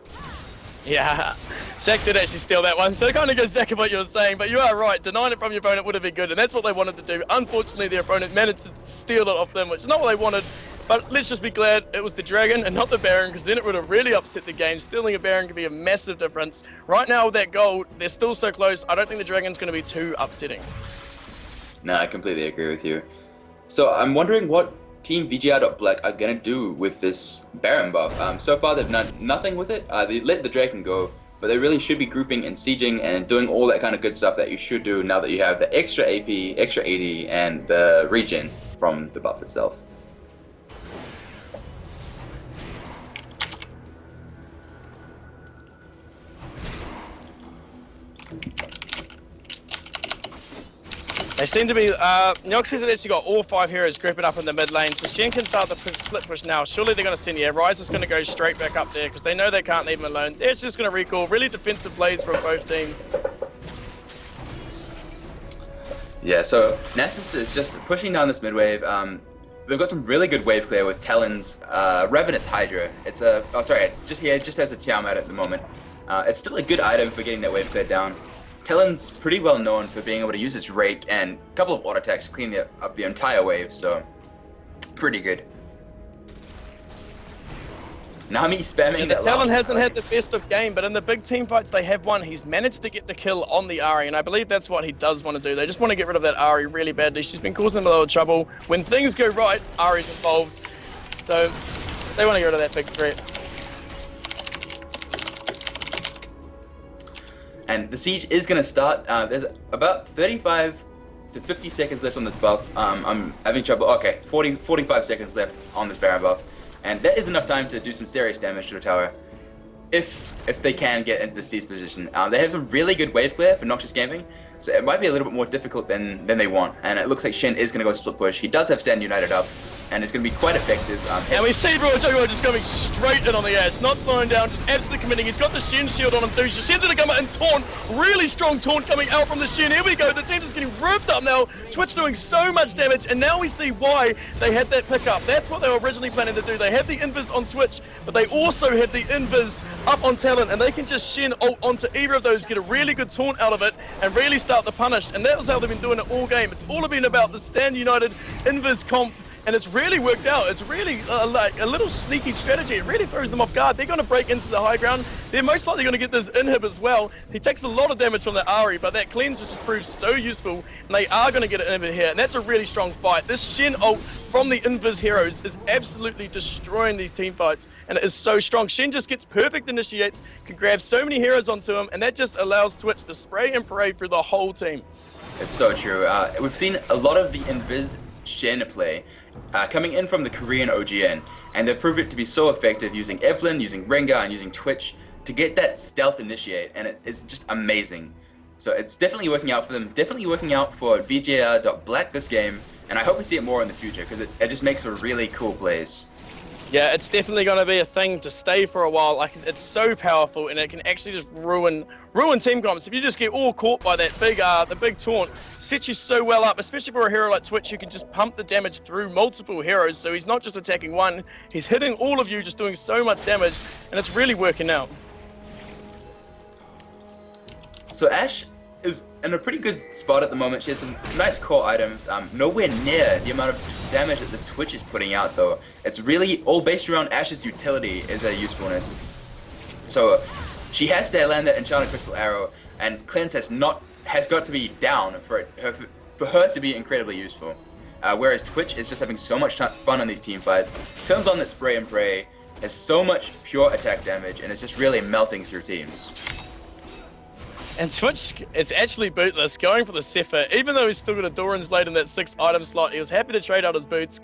[SPEAKER 2] Yeah, Zach did actually steal that one, so it kind of goes back to what you were saying, but you are right, denying it from your opponent would have been good, and that's what they wanted to do. Unfortunately, their opponent managed to steal it off them, which is not what they wanted, but let's just be glad it was the Dragon and not the Baron, because then it would have really upset the game. Stealing a Baron could be a massive difference. Right now with that gold, they're still so close, I don't think the Dragon's going to be too upsetting.
[SPEAKER 1] No, I completely agree with you. So I'm wondering what Team VGR.Black are going to do with this Baron buff. So far they've done nothing with it. They let the Dragon go, but they really should be grouping and sieging and doing all that kind of good stuff that you should do now that you have the extra AP, extra AD, and the regen from the buff itself.
[SPEAKER 2] They seem to be, Noxious has actually got all 5 heroes grouping up in the mid lane, so Shen can start the split push now. Surely they're going to send, Rise is going to go straight back up there, because they know they can't leave him alone. They're just going to recall, really defensive plays from both teams.
[SPEAKER 1] Yeah, so Nasus is just pushing down this mid wave. They've got some really good wave clear with Talon's Ravenous Hydra. It's a, it just has a Tiamat at the moment. It's still a good item for getting that wave cleared down. Talon's pretty well known for being able to use his rake and a couple of auto attacks to clean up the entire wave, so pretty good. Nami spamming that.
[SPEAKER 2] Talon hasn't had the best of game, but in the big team fights they have won, he's managed to get the kill on the Ahri, and I believe that's what he does want to do. They just want to get rid of that Ahri really badly. She's been causing them a lot of trouble. When things go right, Ahri's involved, so they want to get rid of that big threat.
[SPEAKER 1] And the siege is going to start. There's about 35 to 50 seconds left on this buff. I'm having trouble. Okay, 45 seconds left on this Baron buff. And that is enough time to do some serious damage to the tower. if they can get into the siege position. They have some really good wave clear for Noxious Gaming, so it might be a little bit more difficult than they want. And it looks like Shen is going to go split push. He does have Stand United up, and it's going to be quite effective.
[SPEAKER 2] And we see Rojo just going straight in on the Ash, not slowing down, just absolutely committing. He's got the Shen shield on him too. Shen's going to come out and taunt. Really strong taunt coming out from the Shen. Here we go. The team's just getting ripped up now. Twitch doing so much damage, and now we see why they had that pickup. That's what they were originally planning to do. They had the invis on Twitch, but they also had the invis up on Talon, and they can just Shen ult onto either of those, get a really good taunt out of it, and really start the punish. And that was how they've been doing it all game. It's all been about the Stand United invis comp, and it's really worked out. It's really like a little sneaky strategy. It really throws them off guard. They're going to break into the high ground. They're most likely going to get this inhib as well. He takes a lot of damage from the Ari, but that cleanse just proves so useful, and they are going to get an inhib here, and that's a really strong fight. This Shen ult from the invis heroes is absolutely destroying these team fights, and it is so strong. Shen just gets perfect initiates, can grab so many heroes onto him, and that just allows Twitch to spray and pray through the whole team.
[SPEAKER 1] It's so true. We've seen a lot of the invis Shen play coming in from the Korean OGN, and they've proved it to be so effective using Evelyn, using Rengar, and using Twitch to get that stealth initiate, and it's just amazing. So it's definitely working out for them, definitely working out for VGR.Black this game, and I hope we see it more in the future, because it just makes for really cool plays.
[SPEAKER 2] Yeah, it's definitely going to be a thing to stay for a while. Like, it's so powerful, and it can actually just ruin team comps. If you just get all caught by that the big taunt, sets you so well up, especially for a hero like Twitch who can just pump the damage through multiple heroes. So he's not just attacking one, he's hitting all of you, just doing so much damage, and it's really working out.
[SPEAKER 1] So Ashe is in a pretty good spot at the moment. She has some nice core items, nowhere near the amount of damage that this Twitch is putting out though. It's really all based around Ashe's utility as a usefulness. So she has to land that Enchanted Crystal Arrow, and Cleanse has got to be down for her to be incredibly useful. Whereas Twitch is just having so much fun on these team fights, turns on that spray and pray, has so much pure attack damage, and it's just really melting through teams.
[SPEAKER 2] And Twitch is actually bootless, going for the Zephyr. Even though he's still got a Doran's Blade in that 6th item slot, he was happy to trade out his boots,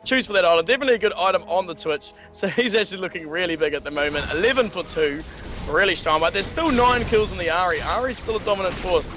[SPEAKER 2] choose for that item. Definitely a good item on the Twitch. So he's actually looking really big at the moment. 11 for 2, really strong. But there's still 9 kills in the Ari. Ari's still a dominant force.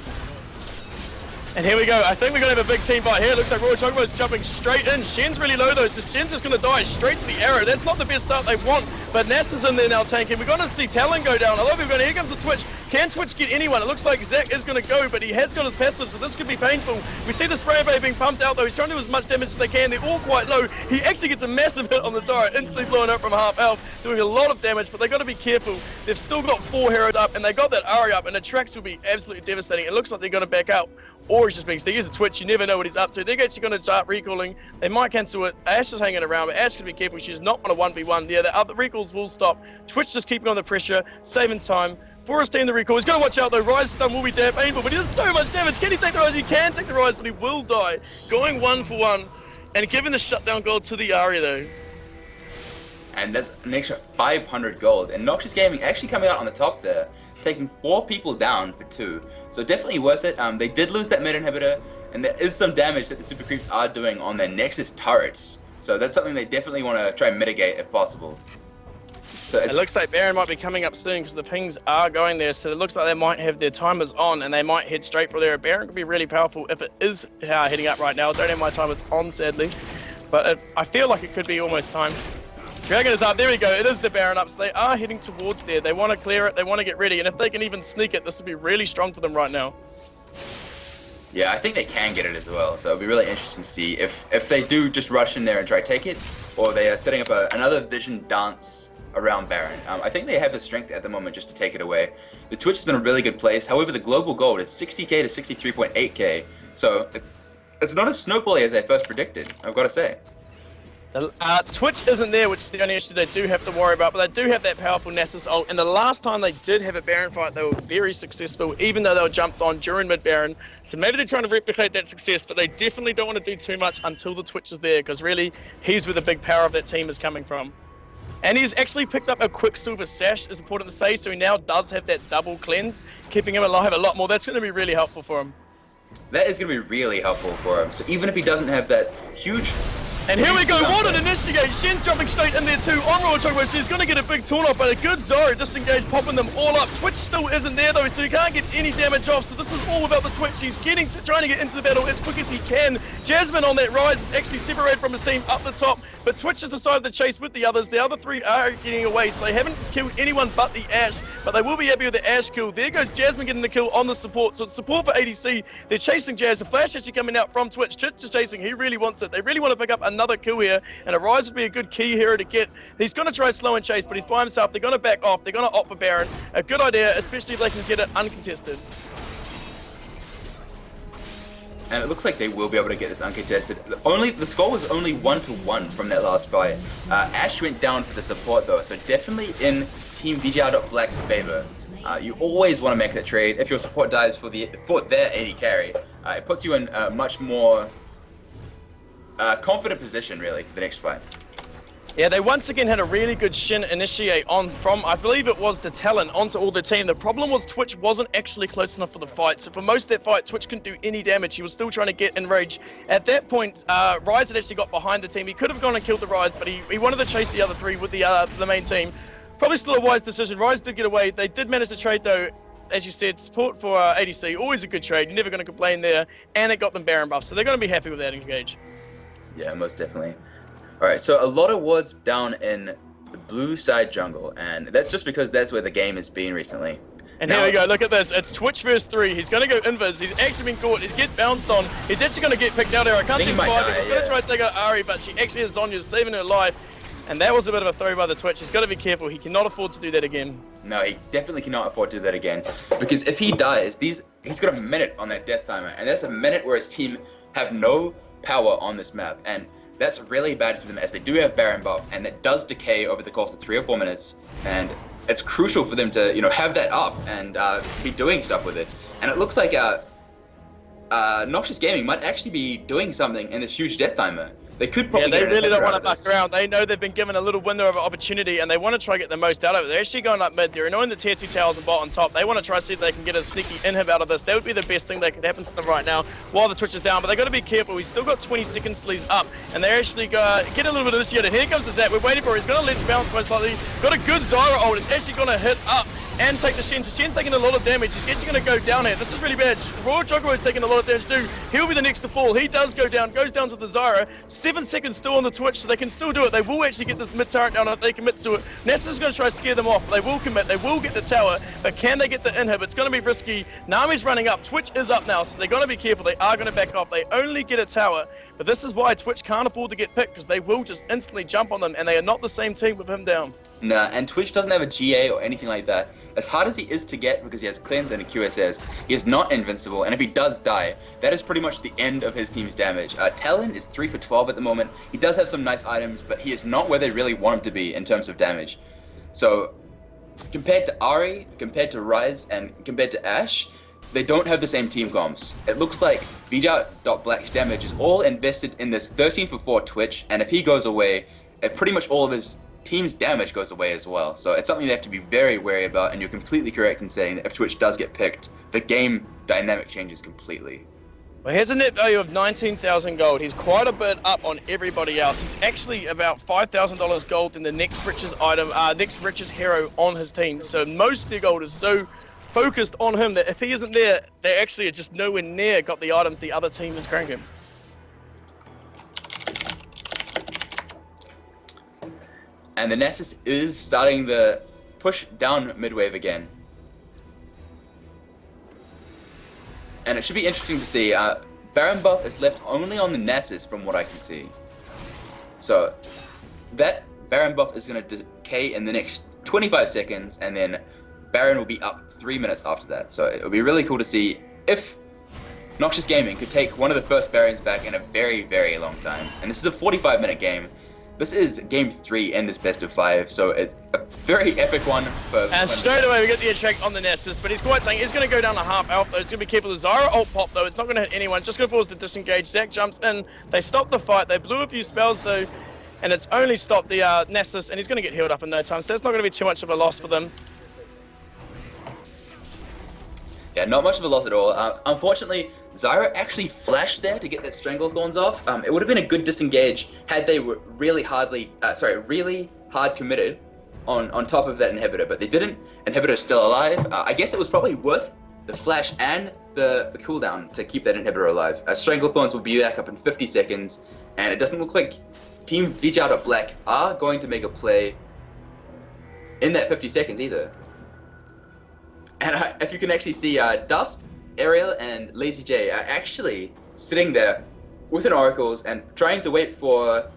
[SPEAKER 2] And here we go. I think we're going to have a big team fight here. Looks like Royal Chocobo's jumping straight in. Shen's really low though, so Shen's just going to die straight to the arrow. That's not the best start they want, but Nass is in there now tanking. We're going to see Talon go down. A lot of people are going, here comes the Twitch. Can Twitch get anyone? It looks like Zach is going to go, but he has got his passive, so this could be painful. We see the spray bay being pumped out though. He's trying to do as much damage as they can. They're all quite low. He actually gets a massive hit on the turret, instantly blowing up from half health, doing a lot of damage, but they got to be careful. They've still got 4 heroes up, and they got that Ari up, and the tracks will be absolutely devastating. It looks like they're going to back out, or he's just being sneaky. He's a Twitch, you never know what he's up to. They're actually going to start recalling. They might cancel it. Ash is hanging around, but Ash can be careful. She's not on a 1v1. Yeah, the other recalls will stop. Twitch just keeping on the pressure, saving time. For his team, the recall. He's got to watch out though. Rise stun will be painful, but he does so much damage. Can he take the Rise? He can take the Rise, but he will die. Going 1 for 1 and giving the shutdown gold to the Ari though.
[SPEAKER 1] And that's an extra 500 gold. And Noxious Gaming actually coming out on the top there, taking 4 people down for 2. So definitely worth it. They did lose that mid inhibitor, and there is some damage that the super creeps are doing on their Nexus turrets. So that's something they definitely want to try and mitigate if possible. So
[SPEAKER 2] it looks like Baron might be coming up soon because the pings are going there, so it looks like they might have their timers on and they might head straight for there. Baron could be really powerful if it is heading up right now. I don't have my timers on sadly, but I feel like it could be almost time. Dragon is up, there we go, it is the Baron up, so they are heading towards there. They want to clear it, they want to get ready, and if they can even sneak it, this would be really strong for them right now.
[SPEAKER 1] Yeah, I think they can get it as well, so it'll be really interesting to see if they do just rush in there and try to take it, or they are setting up another vision dance around Baron. I think they have the strength at the moment just to take it away. The Twitch is in a really good place, however the global gold is 60k to 63.8k, so it's not as snowbally as I first predicted, I've got to say.
[SPEAKER 2] Twitch isn't there, which is the only issue they do have to worry about, but they do have that powerful Nasus ult, and the last time they did have a Baron fight, they were very successful, even though they were jumped on during mid-Baron. So maybe they're trying to replicate that success, but they definitely don't want to do too much until the Twitch is there, because really, he's where the big power of that team is coming from. And he's actually picked up a Quicksilver Sash, is important to say, so he now does have that double cleanse, keeping him alive a lot more. That's going to be really helpful for him.
[SPEAKER 1] That is going to be really helpful for him. So even if he doesn't have that huge
[SPEAKER 2] And here we go, what an initiate! Shen's jumping straight in there too on Royal Chocobo. She's going to get a big taunt off, but a good Zara disengage, popping them all up. Twitch still isn't there though, so he can't get any damage off. So this is all about the Twitch. He's trying to get into the battle as quick as he can. Jasmine on that rise is actually separated from his team up the top, but Twitch has decided to chase with the others. The other three are getting away, so they haven't killed anyone but the Ashe, but they will be happy with the Ashe kill. There goes Jasmine getting the kill on the support, so it's support for ADC. They're chasing Jazz. The flash actually coming out from Twitch. Twitch is chasing. He really wants it. They really want to pick up another kill here, and a rise would be a good key hero to get. He's going to try slow and chase, but he's by himself. They're going to back off. They're going to opt for Baron. A good idea, especially if they can get it uncontested.
[SPEAKER 1] And it looks like they will be able to get this uncontested. The score was only 1-1 from that last fight. Ashe went down for the support though, so definitely in Team VGR.Black's favor. You always want to make that trade. If your support dies for their AD carry, it puts you in a much more confident position really for the next fight.
[SPEAKER 2] Yeah, they once again had a really good Shin initiate on from, I believe it was the Talon, onto all the team. The problem was Twitch wasn't actually close enough for the fight. So for most of that fight, Twitch couldn't do any damage. He was still trying to get enraged. At that point, Rise had actually got behind the team. He could have gone and killed the Rise, but he wanted to chase the other three with the main team. Probably still a wise decision. Rise did get away. They did manage to trade though. As you said, support for ADC, always a good trade. You're never going to complain there. And it got them Baron buff, so they're going to be happy with that engage.
[SPEAKER 1] Yeah, most definitely. Alright, so a lot of wards down in the blue side jungle, and that's just because that's where the game has been recently.
[SPEAKER 2] And now, here we go, look at this. It's Twitch versus 3. He's going to go invis. He's actually been caught. He's get bounced on. He's actually going to get picked out here. I can't see his surviving. He's going to try to take out Ari, but she actually has Zonya saving her life. And that was a bit of a throw by the Twitch. He's got to be careful. He cannot afford to do that again.
[SPEAKER 1] No, he definitely cannot afford to do that again. Because if he dies, he's got a minute on that death timer. And that's a minute where his team have no power on this map. And that's really bad for them as they do have Baron buff. And it does decay over the course of 3 or 4 minutes. And it's crucial for them to, have that up and be doing stuff with it. And it looks like Noxious Gaming might actually be doing something in this huge death timer. They could probably
[SPEAKER 2] they really don't want to muck around. They know they've been given a little window of opportunity and they want to try to get the most out of it. They're actually going up mid. They're annoying the tier 2 towers and bot on top. They want to try to see if they can get a sneaky inhib out of this. That would be the best thing that could happen to them right now while the Twitch is down. But they got to be careful. He's still got 20 seconds till he's up. And they actually get a little bit initiated. Here comes the Zap. We're waiting for it. He's going to let it bounce most likely. Got a good Zyra ult. It's actually going to hit up and take the Shen. So Shen's taking a lot of damage. He's actually going to go down here. This is really bad. Royal Chocobo is taking a lot of damage too. He'll be the next to fall. He does go down. Goes down to the Zyra. 7 seconds still on the Twitch, so they can still do it. They will actually get this mid turret down if they commit to it. Nasa's going to try to scare them off. They will commit. They will get the tower. But can they get the inhib? It's going to be risky. Nami's running up. Twitch is up now, so they're going to be careful. They are going to back off. They only get a tower. But this is why Twitch can't afford to get picked, because they will just instantly jump on them, and they are not the same team with him down.
[SPEAKER 1] Nah, and Twitch doesn't have a GA or anything like that. As hard as he is to get because he has cleanse and a QSS, he is not invincible, and if he does die, that is pretty much the end of his team's damage. Talon is 3 for 12 at the moment. He does have some nice items, but he is not where they really want him to be in terms of damage. So, compared to Ari, compared to Rise, and compared to Ashe, they don't have the same team comps. It looks like VGR.Black's damage is all invested in this 13 for 4 Twitch, and if he goes away, pretty much all of his team's damage goes away as well. So it's something they have to be very wary about, and you're completely correct in saying that if Twitch does get picked, the game dynamic changes completely.
[SPEAKER 2] Well, he has a net value of 19,000 gold. He's quite a bit up on everybody else. He's actually about $5,000 gold in the next richest item, next richest hero on his team. So most of their gold is so focused on him that if he isn't there, they actually are just nowhere near got the items the other team is cranking.
[SPEAKER 1] And the Noxious is starting the push down midwave again. And it should be interesting to see. Baron buff is left only on the Noxious from what I can see. So that Baron buff is going to decay in the next 25 seconds, and then Baron will be up 3 minutes after that. So it'll be really cool to see if Noxious Gaming could take one of the first Barons back in a very, very long time. And this is a 45-minute game. This is game 3 in this best of 5, so it's a very epic one for.
[SPEAKER 2] And straight away we get the attract on the Noxious, but he's quite saying he's going to go down to half health though. He's going to be careful. The Zyra ult pop though. It's not going to hit anyone. Just going to force the disengage. Zac jumps in. They stop the fight. They blew a few spells though, and it's only stopped the Noxious, and he's going to get healed up in no time. So it's not going to be too much of a loss for them.
[SPEAKER 1] Yeah, not much of a loss at all. Unfortunately, Zyra actually flashed there to get that Stranglethorns off. It would have been a good disengage had they were really hard committed on top of that inhibitor, but they didn't. Inhibitor's still alive. I guess it was probably worth the flash and the cooldown to keep that inhibitor alive. Stranglethorns will be back up in 50 seconds, and it doesn't look like Team VGR.Black are going to make a play in that 50 seconds either. And if you can actually see, Dust, Ariel, and Lazy J are actually sitting there with an Oracles and trying to wait for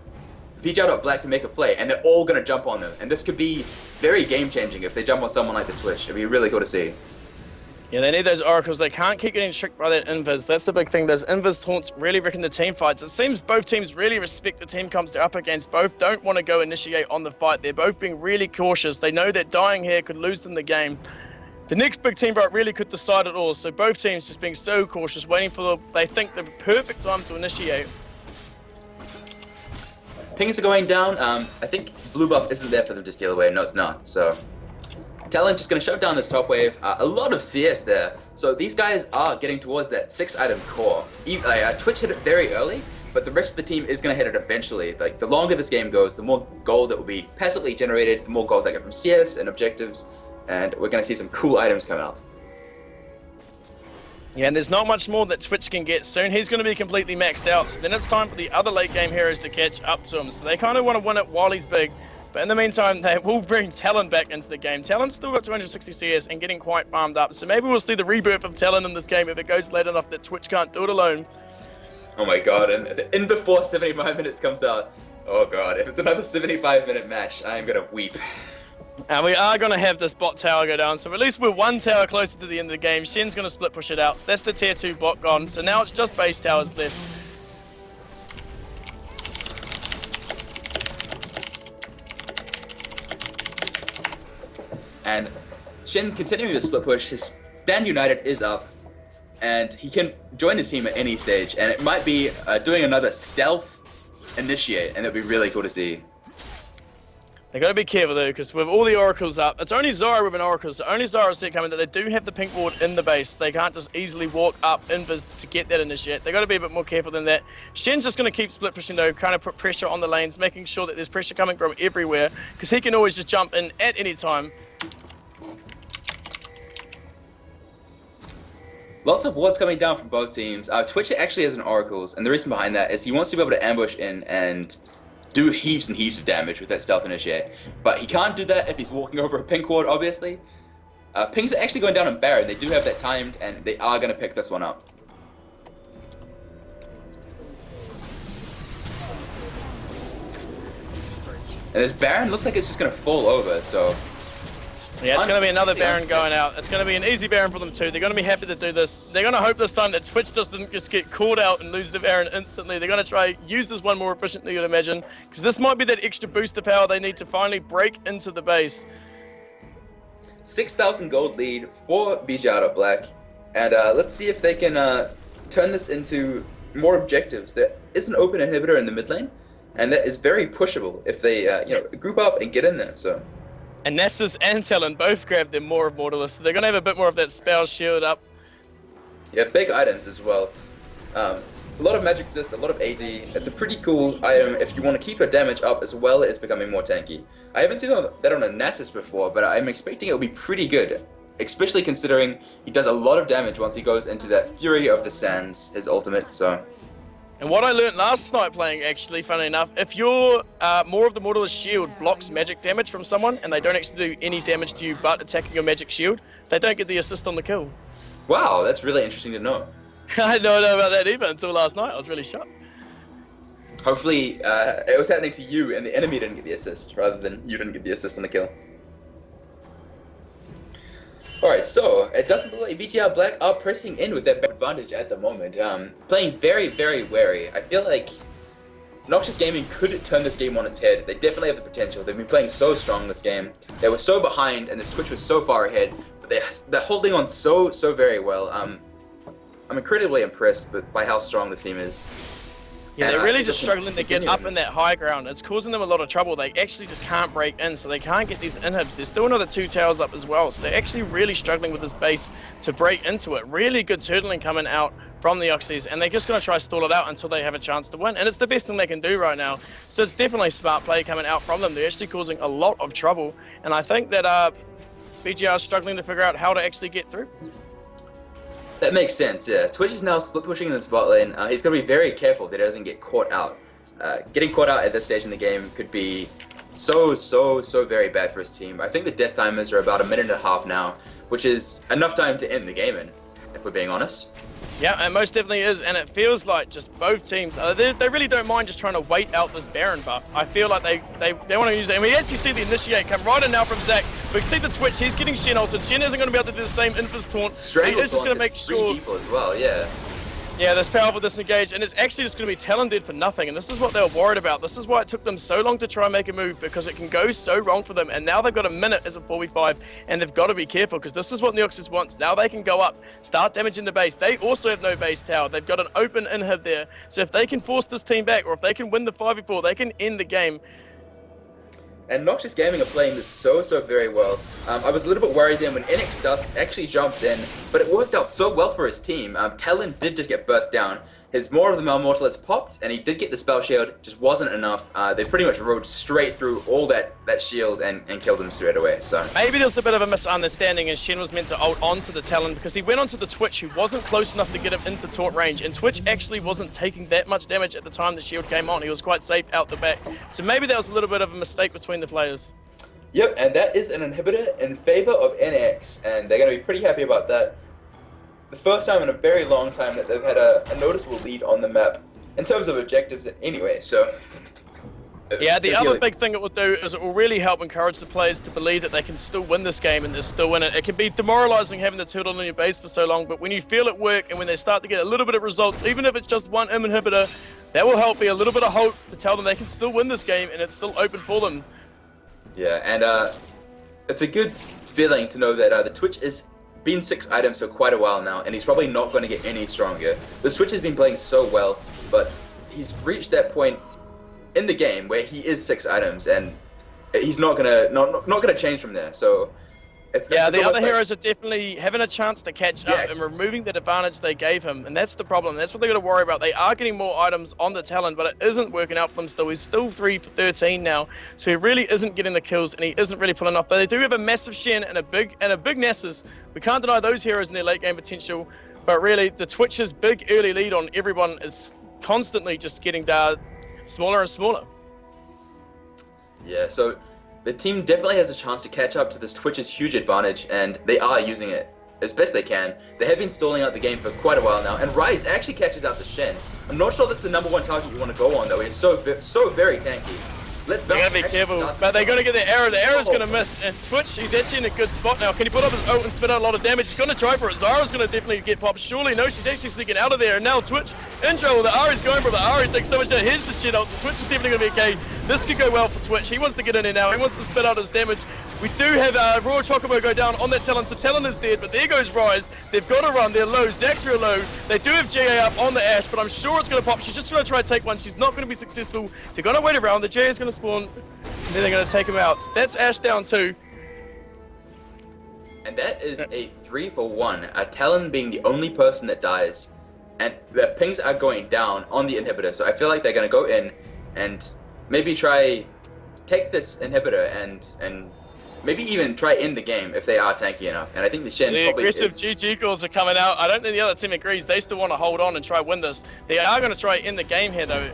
[SPEAKER 1] VGR.Black to make a play, and they're all going to jump on them. And this could be very game-changing if they jump on someone like the Twitch. It'd be really cool to see.
[SPEAKER 2] Yeah, they need those Oracles. They can't keep getting tricked by that Invis. That's the big thing. Those Invis taunts really wrecking the team fights. It seems both teams really respect the team comps they're up against. Both don't want to go initiate on the fight. They're both being really cautious. They know that dying here could lose them the game. The next big team fight really could decide it all. So both teams just being so cautious, waiting for they think the perfect time to initiate.
[SPEAKER 1] Pings are going down. I think blue buff isn't there for them to steal away. No, it's not. So Talon just going to shove down this top wave. A lot of CS there. So these guys are getting towards that 6-item core. Twitch hit it very early, but the rest of the team is going to hit it eventually. Like, the longer this game goes, the more gold that will be passively generated, the more gold they get from CS and objectives, and we're going to see some cool items come out.
[SPEAKER 2] Yeah, and there's not much more that Twitch can get soon. He's going to be completely maxed out. So then it's time for the other late game heroes to catch up to him. So they kind of want to win it while he's big. But in the meantime, they will bring Talon back into the game. Talon's still got 260 CS and getting quite farmed up. So maybe we'll see the rebirth of Talon in this game if it goes late enough that Twitch can't do it alone.
[SPEAKER 1] Oh my god, and in before 75 minutes comes out, oh god, if it's another 75-minute match, I am going to weep.
[SPEAKER 2] And we are going to have this bot tower go down, so at least we're one tower closer to the end of the game. Shen's going to split push it out, so that's the tier 2 bot gone. So now it's just base towers left.
[SPEAKER 1] And Shen continuing the split push, his Stand United is up, and he can join his team at any stage, and it might be doing another stealth initiate, and it'll be really cool to see.
[SPEAKER 2] They got to be careful though, because with all the oracles up, it's only Zyra with an oracle, so only Zyra see it coming that they do have the pink ward in the base. They can't just easily walk up invis to get that initiate. They got to be a bit more careful than that. Shen's just going to keep split pushing though, kind of put pressure on the lanes, making sure that there's pressure coming from everywhere, because he can always just jump in at any time.
[SPEAKER 1] Lots of wards coming down from both teams. Twitch actually has an oracles, and the reason behind that is he wants to be able to ambush in and do heaps and heaps of damage with that stealth initiate. But he can't do that if he's walking over a pink ward, obviously. Pings are actually going down on Baron. They do have that timed, and they are going to pick this one up. And this Baron looks like it's just going to fall over, so...
[SPEAKER 2] Yeah, it's going to be another Baron going out. It's going to be an easy Baron for them too. They're going to be happy to do this. They're going to hope this time that Twitch doesn't just get caught out and lose the Baron instantly. They're going to try use this one more efficiently, you'd imagine, because this might be that extra booster power they need to finally break into the base.
[SPEAKER 1] 6,000 gold lead for VGR.Black, and let's see if they can turn this into more objectives. There is an open inhibitor in the mid lane, and that is very pushable if they group up and get in there. So.
[SPEAKER 2] And Nasus and Talon both grabbed their more of Mortalist, so they're going to have a bit more of that spell shield up.
[SPEAKER 1] Yeah, big items as well. A lot of magic resist, a lot of AD. It's a pretty cool item if you want to keep your damage up as well as becoming more tanky. I haven't seen that on a Nasus before, but I'm expecting it'll be pretty good, especially considering he does a lot of damage once he goes into that Fury of the Sands, his ultimate, so...
[SPEAKER 2] And what I learned last night playing, actually, funny enough, if your more of the Mortalist shield blocks magic damage from someone, and they don't actually do any damage to you but attacking your magic shield, they don't get the assist on the kill.
[SPEAKER 1] Wow, that's really interesting to know.
[SPEAKER 2] I didn't know about that either until last night. I was really shocked.
[SPEAKER 1] Hopefully, it was happening to you and the enemy didn't get the assist, rather than you didn't get the assist on the kill. Alright, so it doesn't look like VGR.Black are pressing in with that advantage at the moment. Playing very, very wary. I feel like Noxious Gaming could turn this game on its head. They definitely have the potential. They've been playing so strong this game. They were so behind, and this Twitch was so far ahead. But they're holding on so very well. I'm incredibly impressed by how strong this team is.
[SPEAKER 2] Yeah, they're really just struggling to get up in that high ground. It's causing them a lot of trouble. They actually just can't break in, so they can't get these inhibs. There's still another 2 towers up as well, so they're actually really struggling with this base to break into it. Really good turtling coming out from the Noxious, and they're just going to try stall it out until they have a chance to win. And it's the best thing they can do right now. So it's definitely smart play coming out from them. They're actually causing a lot of trouble, and I think that VGR is struggling to figure out how to actually get through.
[SPEAKER 1] That makes sense, yeah. Twitch is now split pushing in the spot lane. He's going to be very careful that he doesn't get caught out. Getting caught out at this stage in the game could be so very bad for his team. I think the death timers are about 1.5 minutes now, which is enough time to end the game in, if we're being honest.
[SPEAKER 2] Yeah, it most definitely is, and it feels like just both teams, they really don't mind just trying to wait out this Baron buff. I feel like they want to use it, and we actually see the initiate come right in now from Zach. We can see the Twitch, he's getting Shen ulted. Shen isn't going to be able to do the same Infus taunt.
[SPEAKER 1] Strangle
[SPEAKER 2] He's just going to make sure...
[SPEAKER 1] people as well, yeah.
[SPEAKER 2] Yeah, that's powerful disengage, and it's actually just going to be Talon dead for nothing, and this is what they were worried about. This is why it took them so long to try and make a move, because it can go so wrong for them, and now they've got a minute as a 4v5, and they've got to be careful, because this is what Noxious wants. Now they can go up, start damaging the base. They also have no base tower. They've got an open inhib there, so if they can force this team back, or if they can win the 5v4, they can end the game.
[SPEAKER 1] And Noxious Gaming are playing this so very well. I was a little bit worried then when NX Dust actually jumped in, but it worked out so well for his team. Talon did just get burst down. His More of the Malmortalis popped, and he did get the spell shield, just wasn't enough. They pretty much rode straight through all that shield and killed him straight away. So
[SPEAKER 2] maybe there's a bit of a misunderstanding, and Shen was meant to ult onto the Talon because he went onto the Twitch, who wasn't close enough to get him into taunt range, and Twitch actually wasn't taking that much damage at the time the shield came on. He was quite safe out the back. So maybe that was a little bit of a mistake between the players.
[SPEAKER 1] Yep, and that is an inhibitor in favor of NX, and they're going to be pretty happy about that. The first time in a very long time that they've had a noticeable lead on the map in terms of objectives anyway, so...
[SPEAKER 2] Yeah, the other big thing it will do is it will really help encourage the players to believe that they can still win this game and they're still in it. It can be demoralizing having the turtle on your base for so long, but when you feel it work and when they start to get a little bit of results, even if it's just one inhibitor, that will help be a little bit of hope to tell them they can still win this game and it's still open for them.
[SPEAKER 1] Yeah, and it's a good feeling to know that the Twitch is been 6 items for quite a while now, and he's probably not going to get any stronger. The Switch has been playing so well, but he's reached that point in the game where he is 6 items, and he's not gonna change from there. So
[SPEAKER 2] yeah, the other heroes are definitely having a chance to catch up and removing that advantage they gave him, and that's the problem. That's what they got to worry about. They are getting more items on the Talon, but it isn't working out for them still. He's still 3 for 13 now, so he really isn't getting the kills, and he isn't really pulling off. They do have a massive Shen and a big Nessus. We can't deny those heroes and their late game potential, but really the Twitch's big early lead on everyone is constantly just getting smaller and smaller.
[SPEAKER 1] Yeah, so the team definitely has a chance to catch up to this Twitch's huge advantage, and they are using it as best they can. They have been stalling out the game for quite a while now, and Rise actually catches out the Shen. I'm not sure that's the #1 target you want to go on though. He's so very tanky. Let's
[SPEAKER 2] they gotta be careful, but they're gonna get the arrow. The arrow's gonna miss, and Twitch, he's actually in a good spot now. Can he put up his ult and spit out a lot of damage? He's gonna try for it. Zara's gonna definitely get popped. Surely, no, she's actually sneaking out of there. And now Twitch in trouble. The Ari's going for the Ari. Takes so much damage. Here's the shit ult. So Twitch is definitely gonna be okay. This could go well for Twitch. He wants to get in there now. He wants to spit out his damage. We do have Raw Chocobo go down on that Talon, so Talon is dead, but there goes Rise. They've got to run, they're low, Zach's real low. They do have GA up on the Ashe, but I'm sure it's going to pop. She's just going to try to take one. She's not going to be successful. They're going to wait around, the GA is going to spawn, and then they're going to take him out. That's Ashe down too.
[SPEAKER 1] And that is a 3 for 1, Talon being the only person that dies, and the pings are going down on the inhibitor, so I feel like they're going to go in and maybe take this inhibitor and maybe even try end the game if they are tanky enough. And I think the Shen probably
[SPEAKER 2] aggressive GG calls are coming out. I don't think the other team agrees. They still want to hold on and try win this. They are going to try end the game here though.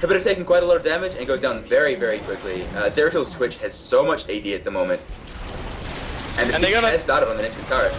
[SPEAKER 1] Inhibitor taking quite a lot of damage and goes down very quickly. Zeratil's Twitch has so much AD at the moment. And the siege has started on the Nexus turret.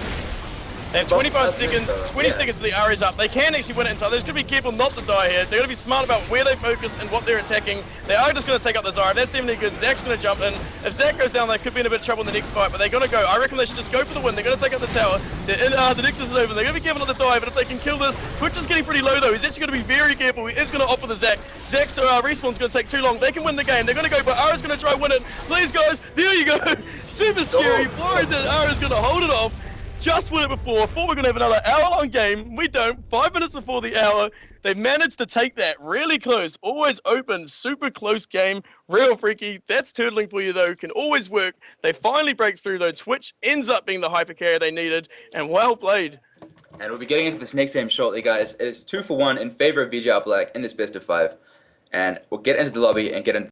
[SPEAKER 2] They have 25 seconds, 20 seconds till the Ari's up. They can actually win it in time. They're just going to be careful not to die here. They're going to be smart about where they focus and what they're attacking. They are just going to take out the Zara. That's definitely good. Zach's going to jump in. If Zach goes down, they could be in a bit of trouble in the next fight, but they're going to go. I reckon they should just go for the win. They're going to take out the tower. The Nexus is over. They're going to be careful not to die, but if they can kill this, Twitch is getting pretty low though. He's actually going to be very careful. He is going to opt for the Zach. Zach's respawn's going to take too long. They can win the game. They're going to go, but Ara's going to try win it. Please guys, there you go. Super scary. Worried that Ara's going to hold it off. Just won it before. Thought we're going to have another hour-long game. We don't. 5 minutes before the hour. They managed to take that really close. Always open. Super close game. Real freaky. That's turtling for you, though. Can always work. They finally break through, though. Twitch ends up being the hyper carry they needed. And well played.
[SPEAKER 1] And we'll be getting into this next game shortly, guys. It is 2-for-1 in favor of VGR Black in this best of 5. And we'll get into the lobby and get into